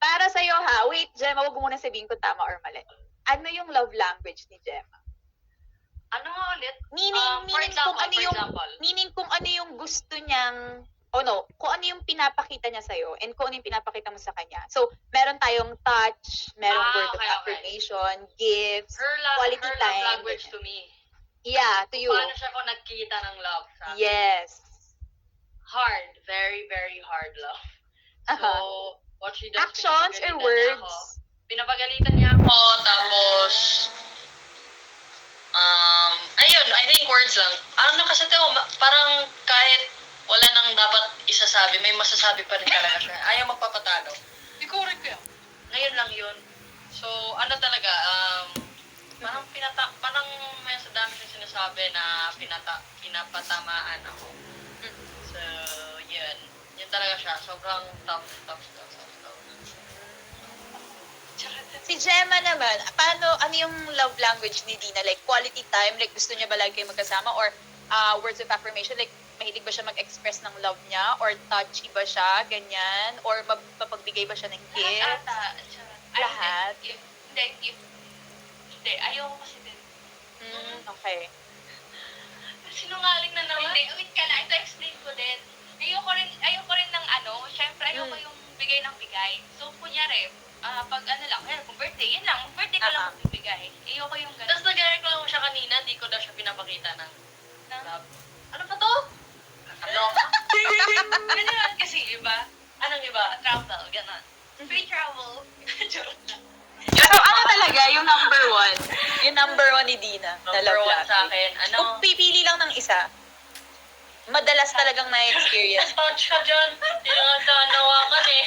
para sa'yo wait, Gemma, wag mo muna sabihin kung tama or mali. Ano yung love language ni Gemma? Ano nga ulit? Meaning kung ano yung gusto niyang, kung ano yung pinapakita niya sa'yo and kung ano yung pinapakita mo sa kanya. So, meron tayong touch, merong word of Okay. affirmation, gifts, quality Her time. love language to me. Yeah, to you. Paano siya ko nagkita ng love sa akin? Yes. Hard. Very, very hard love. So, what she does, Actions or pinapagalitan niya words? ako. Pinapagalitan niya ako, tapos, ayun, I think words lang. Ano kasi ito, parang kahit wala nang dapat isasabi, may masasabi pa rin talaga siya. Ayaw magpapatalo. Di ko rin kaya. Ngayon lang yun. So, ano talaga, parang may sa dami siyang sinasabi na pinapatamaan ako. So, yun. Yun talaga siya. Sobrang tough. Si Gemma naman, ano yung love language ni Dina? Like, quality time? Like, gusto niya ba lagi kayo magkasama? Or words of affirmation? Like, mahilig ba siya mag-express ng love niya? Or touchy ba siya? Ganyan? Or mapagbigay ba siya ng gifts? Lahat? Hindi, ayoko kasi din. Okay. Sinungaling na naman. Hindi, wait ka lang. Ito explain ko din. Ayoko rin ng syempre ayoko yung bigay ng bigay. So, kunyari, pag kung birthday, yun lang. Birthday ko lang bibigay. Ayoko yung ganun. Tapos nag-reklamo siya kanina, di ko daw siya pinapakita ng love. Ano pa to? Kakaloka. Ganun kasi, iba? Anong iba? Travel, ganun. Free travel. Joke lang. So, ano talaga yung number one? Yung number one ni Dina na Number love one sa language. akin, Kung pipili lang ng isa, madalas talagang na-experience. touch ka dyan. Tinatanawakan eh.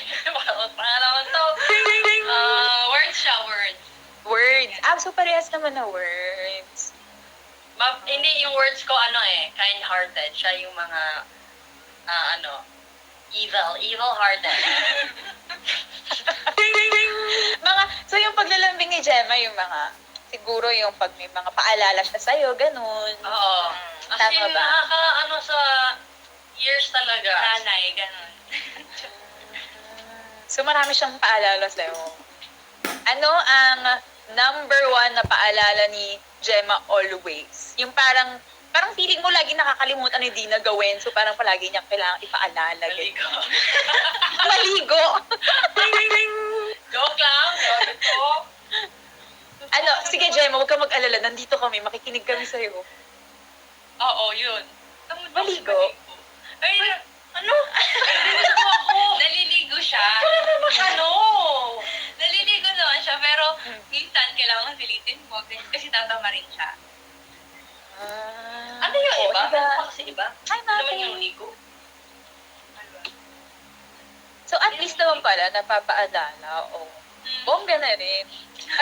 Para naman to. Words siya, words. Words. So parehas naman na words. Hindi yung words ko kind-hearted. Siya yung mga evil-hearted. So yung paglalambing ni Gemma, yung mga, siguro yung pag may mga paalala siya sa'yo, ganun. Oo. As Tama in, ba? sa years talaga. Nanay, ganun. So marami siyang paalala sa'yo. Ano ang number 1 na paalala ni Gemma always? Yung parang feeling mo lagi nakakalimutan ni Dina gawin. So parang palagi niya kailangan ipaalala. Maligo. Maligo! Joke lang. Joke po. Ano, sige Gemma, huwag ka mag-alala. Nandito kami, makikinig kami sa'yo. Oo, yun. Maligo? Ay, ano? Naliligo ako. Naliligo siya. Ano? Naliligo naman siya, pero minsan kailangan pilitin mo kasi tatama rin siya. Ano yung Oo, iba? diba? Ano pa kasi iba? Ay, Ano naman natin. yung ligo? So at least naman pala, napapaalala. O, bongga na rin.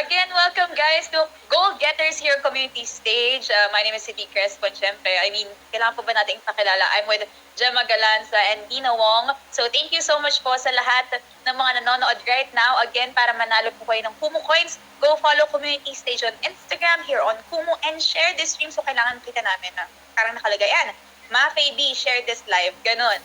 Again, welcome guys to Goal Getters Here Community Stage. My name is Cindy Crespo, syempre. I mean, kailangan po ba natin ipakilala? I'm with Gemma Galanza and Dina Wong. So thank you so much po sa lahat ng mga nanonood right now. Again, para manalo po kayo ng Kumu Coins, go follow Community Stage on Instagram here on Kumu and share this stream. So kailangan kita namin na parang nakalagay yan. Ma-Fabi, share this live. Ganon.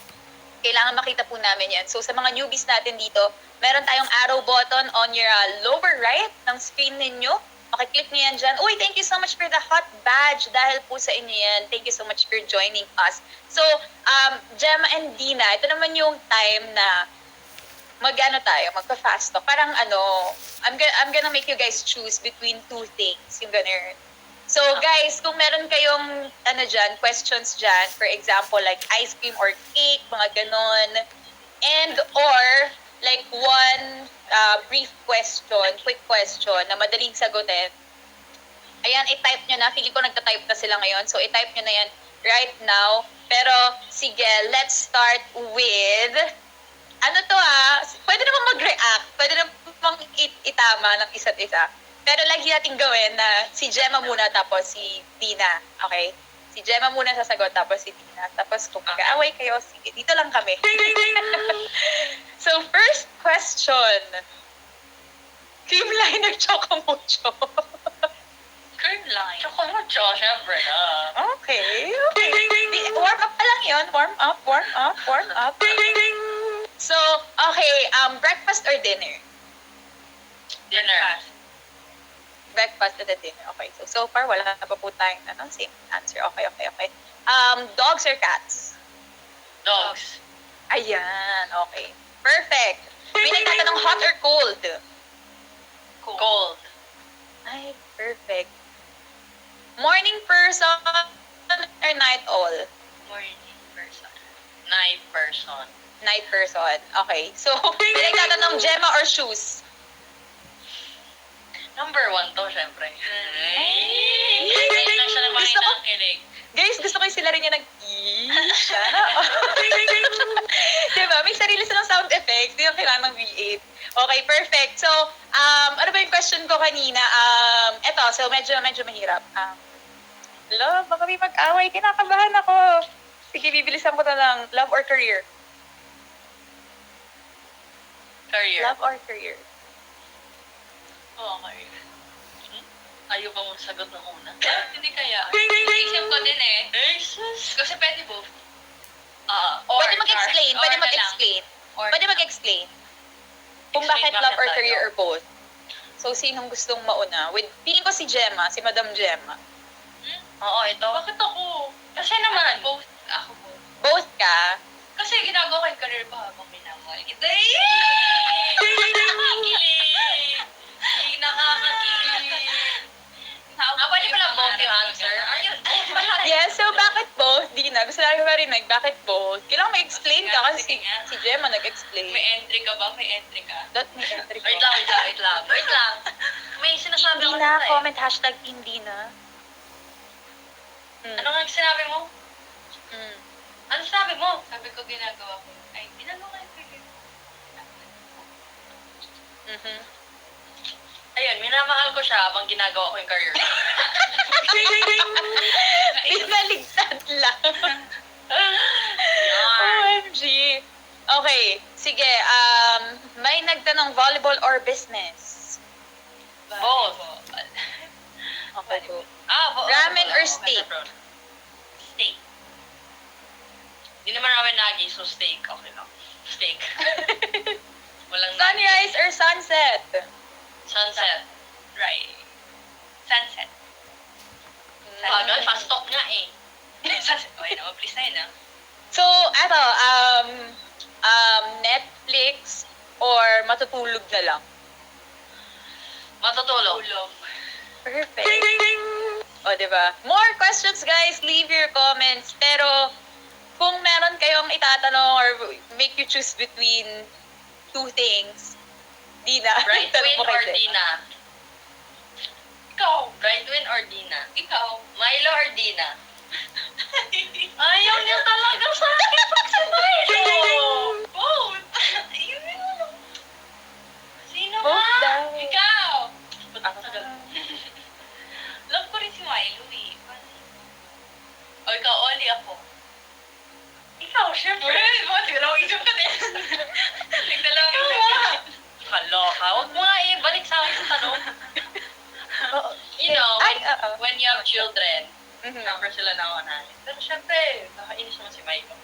Kailangan makita po namin yan. So sa mga newbies natin dito, meron tayong arrow button on your lower right ng screen ninyo. Makiklik nyo yan dyan. Uy, thank you so much for the hot badge. Dahil po sa inyo yan, thank you so much for joining us. So, Gemma and Dina, ito naman yung time na magpa-fast talk. Parang I'm gonna make you guys choose between two things. Yung ganun. So guys, kung meron kayong questions dyan, for example, like ice cream or cake, mga ganon, and or like one brief question, quick question na madaling sagutin, ayan, i-type nyo na. Feeling ko nagta-type na sila ngayon. So i-type nyo na yan right now. Pero sige, let's start with, pwede naman mag-react, pwede naman itama ng isa't isa. Pero lagi natin gawin na si Gemma muna tapos si Dina. Okay? Si Gemma muna sasagot tapos si Dina. Tapos kung mag-aaway kayo, sige, dito lang kami. So, first question. Creamline or Chocomucho? Creamline. Chocomucho, syempre na. Okay. Warm up pa lang yun. Warm up. So, okay. Breakfast or dinner? Dinner. Breakfast and then dinner. Okay. So far, wala pa po tayong same answer. Okay. Dogs or cats? Dogs. Ayan. Okay. Perfect. May nagtatanong hot or cold? Cold. Ay, perfect. Morning person or night owl? Morning person. Night person. Night person. Okay. So, may nagtatanong Gemma or shoes? Number 1 to, syempre. Ay! Lang siya naman Gusto ko- inakinig. Guys, gusto ko yung sila rin yung siya na. Diba? May sarili silang sound effects. Di yung kailangan ng V8. Okay, perfect. So, ano ba yung question ko kanina? Eto, so medyo mahirap. Love, baka may mag-away. Kinakabahan ako. Sige, bibilisan ko na lang. Love or career? Career. Love or career? Okay. Ayaw pa mong sagot ng una. Hindi kaya. Isip ko din eh. Jesus. Kasi pwede both. Pwede mag-explain. or Pwede na lang. mag-explain. Or Pwede mag-explain. Kung Explain bakit love or bakit career tayo. or both. So, sinong gustong mauna? Feeling ko si Gemma, si Madam Gemma. Oo, ito. Bakit ako? Kasi naman. both. Ako both. Both ka? Kasi ginagawa ko yung career ko habang minamahal kita. Nakakakilig. Pwede pala both yung answer. Ayun. Yes, so bakit both? Dina, gusto namin marinig, bakit both? Kailangan mag-explain ka kasi Sige nga. si Gemma nag-explain. May entry ka ba? May entry ka. That may entry ko. Wait lang. May sinasabi Hindi ko na, dito eh. comment hashtag hindi na. Ano nga sinabi mo? Mm. Ano sinabi mo? Sabi ko ginagawa ko. Ay, ginagawa ko yung career ko. Mhm. Ayun, minamahal ko siya habang ginagawa ko yung career. Okay, sige. May nagtanong, volleyball or business? Both. Okay po. Ramen or steak? Steak. Hindi naman ramen lagi, so steak. Okay lang. Steak. Walang Sunrise or sunset? Sunset. Right. Sunset. Bagal, fast talk nga eh. Sunset. Okay naman, please na yun ah. So, Netflix or matutulog na lang? Matutulog. Perfect. O, diba? More questions, guys. Leave your comments. Pero, kung meron kayong itatanong or make you choose between two things, Dina, Right tanong win mo kay or Jen. Dina? Ikaw. Right win or Dina? Ikaw. Milo or Dina? Ayaw niya talaga sa akin pag si Milo. Both. Ayun yun. Sino Both ba? daw. Ikaw. Ba't ang tagal? Love ko rin si Milo eh. O ikaw, Oli ako. Ikaw, syempre. Mga dalawang isip ka din. Nagdalawang Ikaw isip ka. nga. Kaloka. Huwag mo nga balik sa akin sa tanong. Oo. You know, Ay, oo. when you have children, Mhm. number sila na ako namin. Pero syempre, nakainis naman si Milo.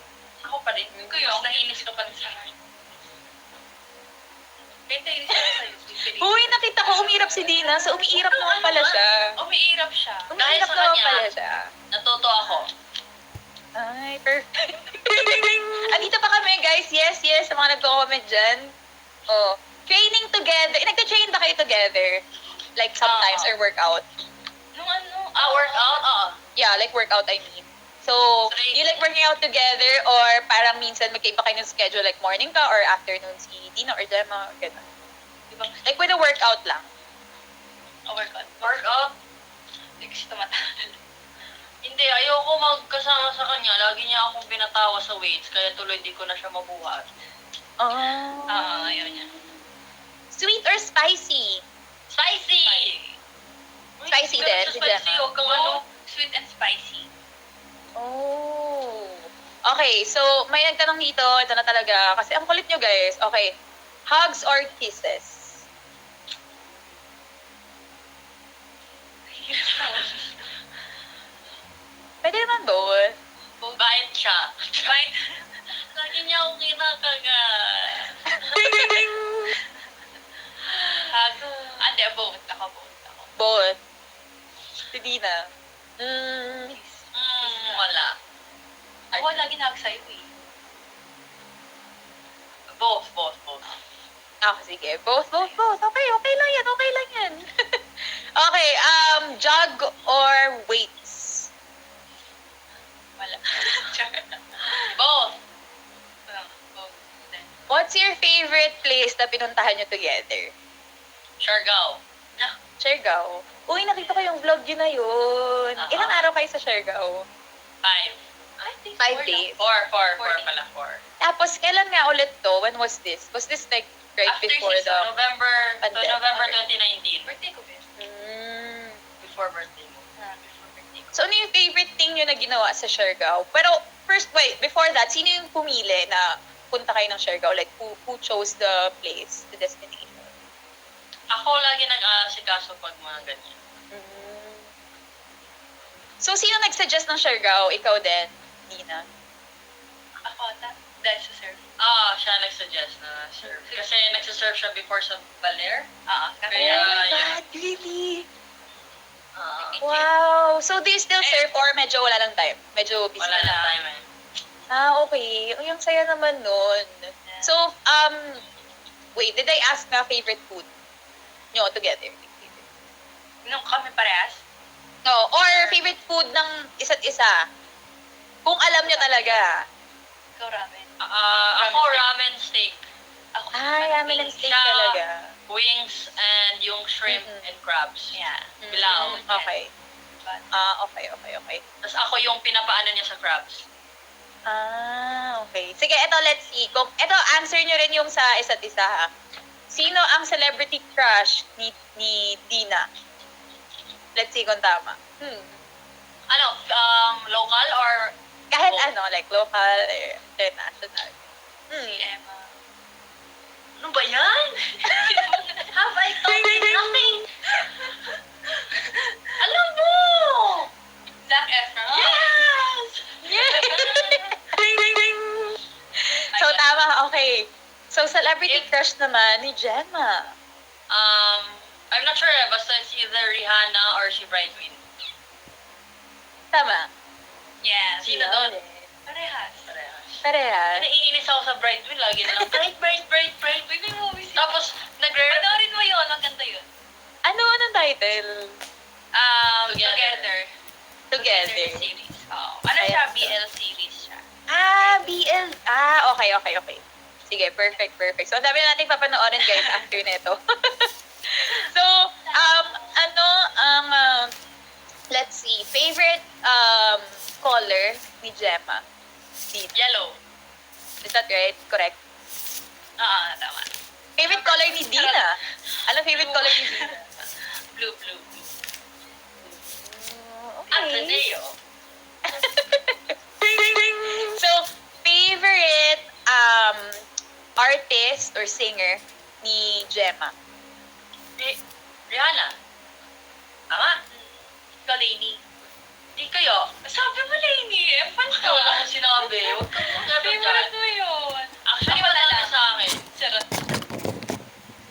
Ako pa rin. Kuya, Mas naiinis ka pa rin sa akin. Kahit nainis ako sa'yo, sweet Uy, nakita ko umirap si Dina. So, umiirap naman pala siya. Umiirap siya. Umiirap sa naman kanya. pala siya. Natuto ako. Ay, perfect. Andito pa kami, guys. Yes, yes. Sa mga nagko-comment dyan. Oh. Training together. Nagka-train ba kayo together? Like sometimes, or workout? Nung ano? Workout? Oo. Yeah, like workout, I mean. So, Training. you like working out together or parang minsan magkaiba kayo ng schedule like morning ka or afternoon si Dina or Gemma or gano'n? Diba? Like with a workout lang. Workout. Workout? Hindi kasi tumatakal. Hindi, ayoko magkasama sa kanya. Lagi niya akong pinatawa sa weights, kaya tuloy di ko na siya mabuhat. Oh. Ayaw niya. Sweet or spicy? Spicy! Spicy Pero din, sa si spicy, Gemma. huwag kang ano. Sweet and spicy. Oh. Okay, so may nagtanong dito, ito na talaga, kasi ang kulit nyo guys. Okay, hugs or kisses? Pwede naman both. Bait siya. Bite. Lagi niya akong kinakagat. Hug. Hindi, both. Ako both. Ako. Both. Si Dina. Wala. Ako lagi nahag sa'yo eh. Both. Ah, sige. Both. Okay, okay lang yan. Okay lang yan. Okay, jog or weights? Wala. Both. Both. Then, What's your favorite place na pinuntahan nyo together? Siargao. Siargao. Uy, nakita ko yung vlog yun na yun. Aha. Ilang araw kayo sa Siargao? 5. I think 5 4 days. 4 4 pala. 4. Tapos, kailan nga ulit to? When was this? Was this like right After before season, the... November Pandemic. 2019. Birthday ko, Ben. Mm. Before birthday mo. Before birthday ko. So, ano yung favorite thing nyo na ginawa sa Siargao? Pero, first, wait, before that, sino yung pumili na punta kayo ng Siargao? Like, who chose the place, the destination? Ako lagi nag-aasikaso pag mga ganyan. Mm. So, sino nag-suggest ng Siargao? Ikaw din, Dina? Ako, dahil sa surf. Siya nag-suggest na surf. Kasi nagsasurf siya before sa Baler. Kaya, Oh my yeah. God, really? Ah, Wow! So, do you still surf or medyo wala lang time? Medyo busy wala na na time eh. Ah, okay. Uy, ang saya naman nun. So, wait, did I ask na favorite food nyo together? nung kami parehas, No, or favorite food ng isa't isa? Kung alam nyo talaga. ikaw ramen. Ako ramen steak. Ako, Ramen and steak Siya, talaga. Wings and yung shrimp Mhm. and crabs. Yeah. Bilao. Okay. Okay. Tapos ako yung pinapaano niya sa crabs. Okay. Sige, eto, let's see. Kung, eto, answer nyo rin yung sa isa't isa, ha? Sino ang celebrity crush ni Dina? Let's see kung tama. Local or Kahit Oh. ano, like local or international. Si Emma. Ano ba yan? Have I told you nothing? Alam mo! Zac Efron. Yes! So, tama. Okay. So, celebrity crush naman ni Gemma. I'm not sure. Basta it's either Rihanna or si Brightwin. Tama. Yeah. Sino doon? Parehas. Parehas. Naiinis ako sa Brightwin. Lagi na lang, bright. Uy, may movies. Tapos, Panoorin mo yun. Maganda yun. Anong title? Together. Together. The series. Oo. Ano Kaya- siya? BL series siya. BL. Okay. Sige, perfect. So, ang dami na natin papanoorin, guys, after nito. So, let's see, favorite color ni Gemma? Yellow. Is that right? Correct. Tama. Favorite color ni Dina? Anong favorite color ni Dina? Blue. At Tadeo. So, favorite artist or singer ni Gemma? Rihanna. Tama? Ikaw, Lainey. Di kayo. Sabi mo, Lainey. Fan ka. Wala akong sinabi. Huwag kang magano Favorite dyan. mo yun. Actually, Ako wala na na lang. sa akin. Sarap.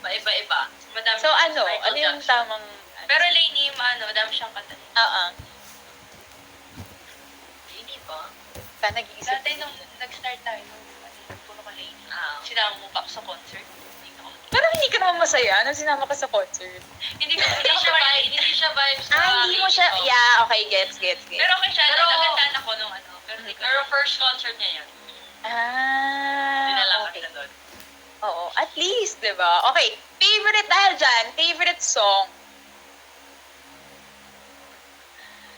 Iba-iba. Madami So, ano Michael yung Jackson. tamang... Pero Lainey, madami siyang kanta. Hindi ba? Nag-iisip. Dati nung nag-start tayo, puno ka Lainey. Sinama mo pa ako sa concert. Parang hindi ka naman masaya nung sinama ka sa concert. Hindi ko Hindi siya vibes na Hindi mo siya... K-pop. Yeah, okay, gets. Pero okay siya, Pero- nagantaan ako nung ano. Pero hindi ko. Pero first concert niya yan. Dinalakan Okay. siya doon. Oo, at least, di ba? Okay, favorite dahil dyan, favorite song.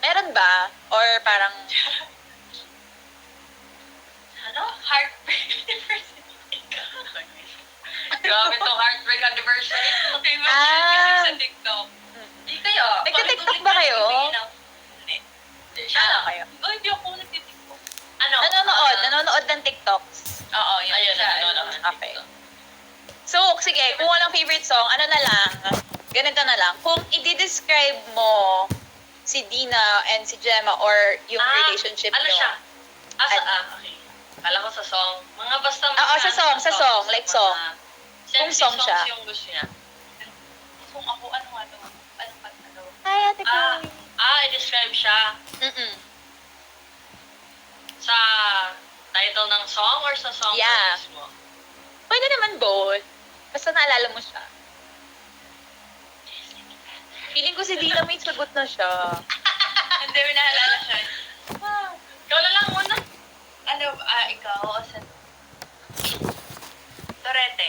Meron ba? Or parang... Ano? Heartbreak. Grabe tong heartbreak anniversary. Famous Ah. siya kasi sa TikTok. Di kayo. Nagka-TikTok ba kayo? Hindi. Siya lang. kayo? Oh, hindi ako nagtitiktok. Ano? Nanonood ng TikToks. Oo, yun. Ayun, siya. ano. Okay. So, sige, kung walang favorite song, ano na lang, ganito na lang. Kung i-describe mo si Dina and si Gemma or yung relationship Ano nyo. siya? Okay. Kala ko sa song. Mga basta sa song, like song. Kung song siya. yung gusto niya. Kung ako, ano nga ito? Anong kanta daw? Hi, Ate Chloe. I-describe siya Mm-mm. sa title ng song or sa song Yeah. mismo? Pwede naman both. Basta naalala mo siya. Feeling ko si Dina may sagot na siya. Hindi, may naalala siya. Ikaw na lang muna. Ano, ikaw, o sa... Torete.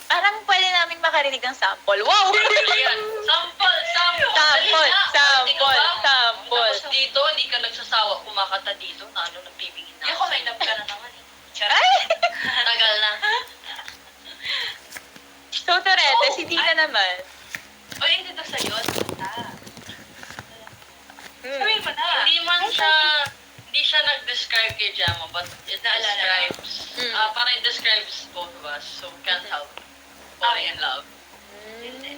Parang pwede namin makarinig ng sample. Wow! Ayan. Sample. Sample. Tapos dito, hindi ka nagsasawa kumakanta dito. Ano, nagbibingin na. Hindi ako, may love ka na naman eh. Charot. Ay! Tagal na. So, Torete, si Dina naman. O, hindi daw sa'yo. Sabihin mo na. Hindi siya nag-describe kay Gemma, but it Naalala describes, Mm. parang it describes both of us, so we can't help falling in love. Yun din.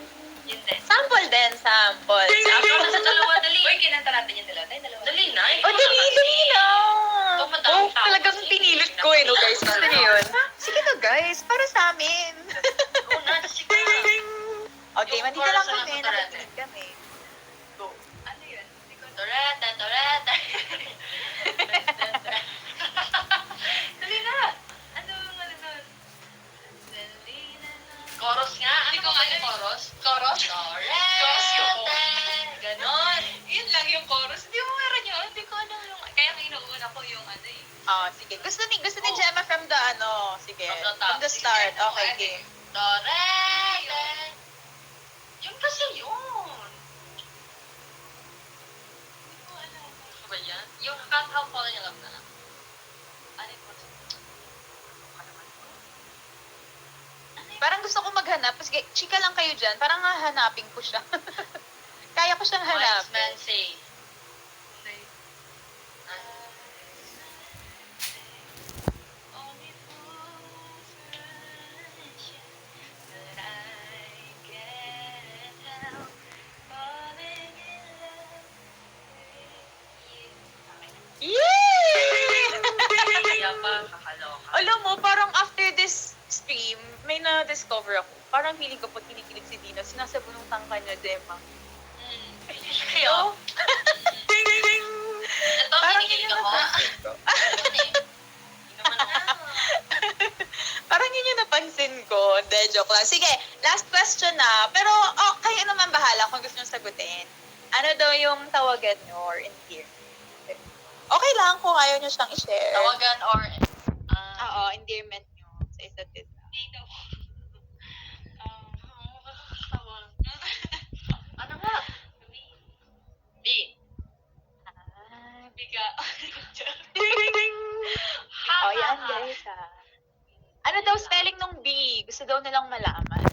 Sample din, sample. Ako na sa dalawa, dali. Uy, kinanta natin yung dalawa. Tayo dalawa. Dali na. Oh, dali na. Ito, madaming tao Talagang kasi. pinilit ko no, guys. Gusto niyo yun? Sige na, guys. Para sa amin. Una, sige na. Okay, Yung mandito lang chorus kami. na Torete. Nakikinig kami. Ano yun? Hindi ko Toreta. Dali na! Ano nun? Dali na. Chorus nga. Hindi ko Ano nga ba yung alam. chorus? Chorus? Chorus ko. Toreta. Ganon. Yun lang yung chorus. Hindi mo meron yun. Hindi ko alam yung... Kaya inuuna ko yung ano eh. Oh, sige. Gusto ni Gemma from the ano. Sige. From the top. From the start. Sige, Okay, ano, game. Toreta. Yung kasi yun. Hindi ko alam. Ano ba yan? Yung Can't Help Falling in Love na lang. Ano yung chorus? Parang gusto ko maghanap. Sige, chika lang kayo dyan. Parang hahanapin ko siya. Kaya ko siyang Wise hanapin. men say. Hindi. na-discover ako, parang feeling ko pag kinikilig si Dina, sinasabunutan ka niya, Gemma. Kayo? Ito, Parang kinikilig yun yung ako. napansin ko. Parang yun yung napansin ko. Hindi, joke lang. Sige, last question na. Pero, kayo naman bahala kung gusto nyo sagutin. Ano daw yung tawagan nyo or endearment? Okay lang kung ayaw nyo siyang i-share. Tawagan or... Oo, endearment nyo sa isa't isa. Ano nga? B. Biga. Oh, yan guys ha. Ano daw spelling ng B? Gusto daw nilang malaman.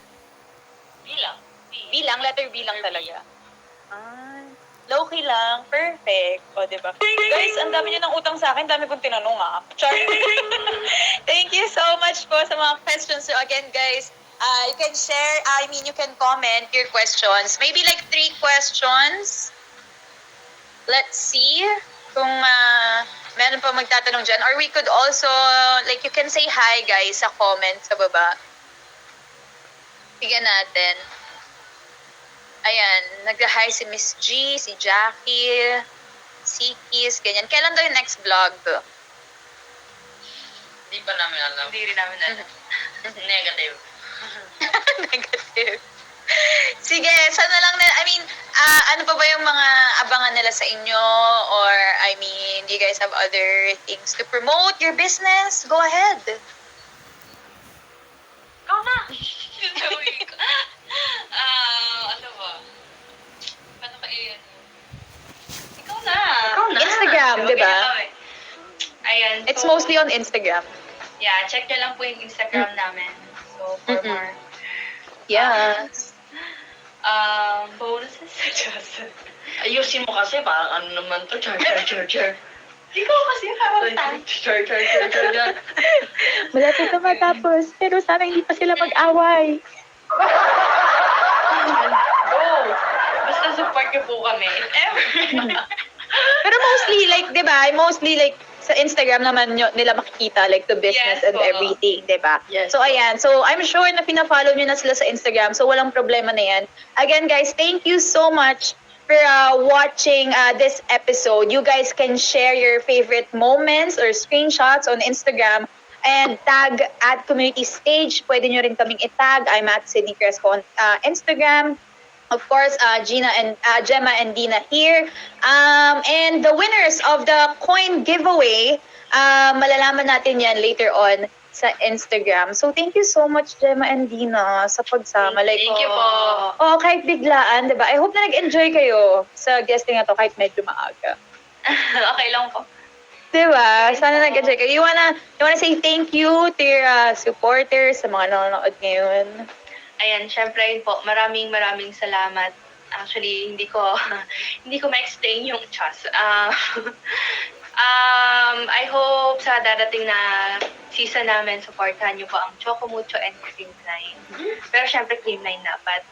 Bilang. B lang, letter B lang talaga. Low-key lang. Perfect. O, diba? Guys, ang dami nyo ng utang sa akin. Dami kong tinanong, Char. Thank you so much po sa mga questions. So, again, guys, you can share, you can comment your questions. Maybe like 3 questions. Let's see kung meron pa magtatanong dyan. Or we could also, like, you can say hi, guys, sa comment sa baba. Bigyan natin. Ayan, nag-hi si Miss G, si Jackie, si Kiss, ganyan. Kailan daw yung next vlog? Hindi pa namin alam. Hindi rin namin alam. Negative. Negative. Sige, sana lang ano pa ba yung mga abangan nila sa inyo? Or, do you guys have other things to promote your business? Go ahead. Ikaw na! Sabi ko. Ano ba? Paano ka iyan? Ikaw na! Instagram, di ba? Ayan. It's so, mostly on Instagram. Yeah, check nyo lang po yung Instagram namin. So, for Mm-mm. more Yes. bonuses. Just. Ayusin mo kasi, parang ano naman to, char. Ikaw kasi parang tayo. Char. Malapit na matapos, pero sana hindi pa sila mag-away. Go! Basta support nyo po kami. If ever. Pero mostly like, sa Instagram naman nila makikita like the business Yes, and oo. everything, di ba? Yes, So ayan, so I'm sure na pina-follow nyo na sila sa Instagram, so walang problema na yan. Again guys, thank you so much for watching this episode. You guys can share your favorite moments or screenshots on Instagram and tag at community stage. Pwede nyo rin kaming itag. I'm at Sydney Crespo on Instagram. Of course, Gemma and Dina here. And the winners of the coin giveaway, malalaman natin yan later on sa Instagram. So, thank you so much, Gemma and Dina, sa pagsama. Like, Thank you po. oh, kahit biglaan, diba? I hope na nag-enjoy kayo sa guesting na to kahit medyo maaga. Okay lang po. Diba? Sana nag-enjoy kayo. You wanna say thank you to your supporters, sa mga nanonood ngayon? Ayan, syempre yun po, maraming salamat. Actually, hindi ko ma-explain yung chas. I hope sa dadating na season namin, supportahan niyo po ang Choco Mucho and Creamline. Pero syempre, Creamline dapat.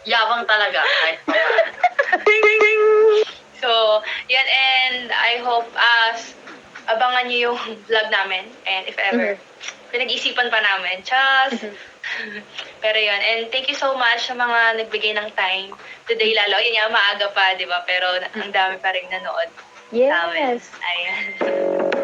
Yabang talaga. Kahit pa. So, yan, and I hope abangan niyo yung vlog namin. And if ever, pinag-isipan pa namin. Chas! Pero yun, and thank you so much sa mga nagbigay ng time today lalo. Yun nga, maaga pa, di ba? Pero ang dami pa rin nanood sa amin. Yes. Ayan.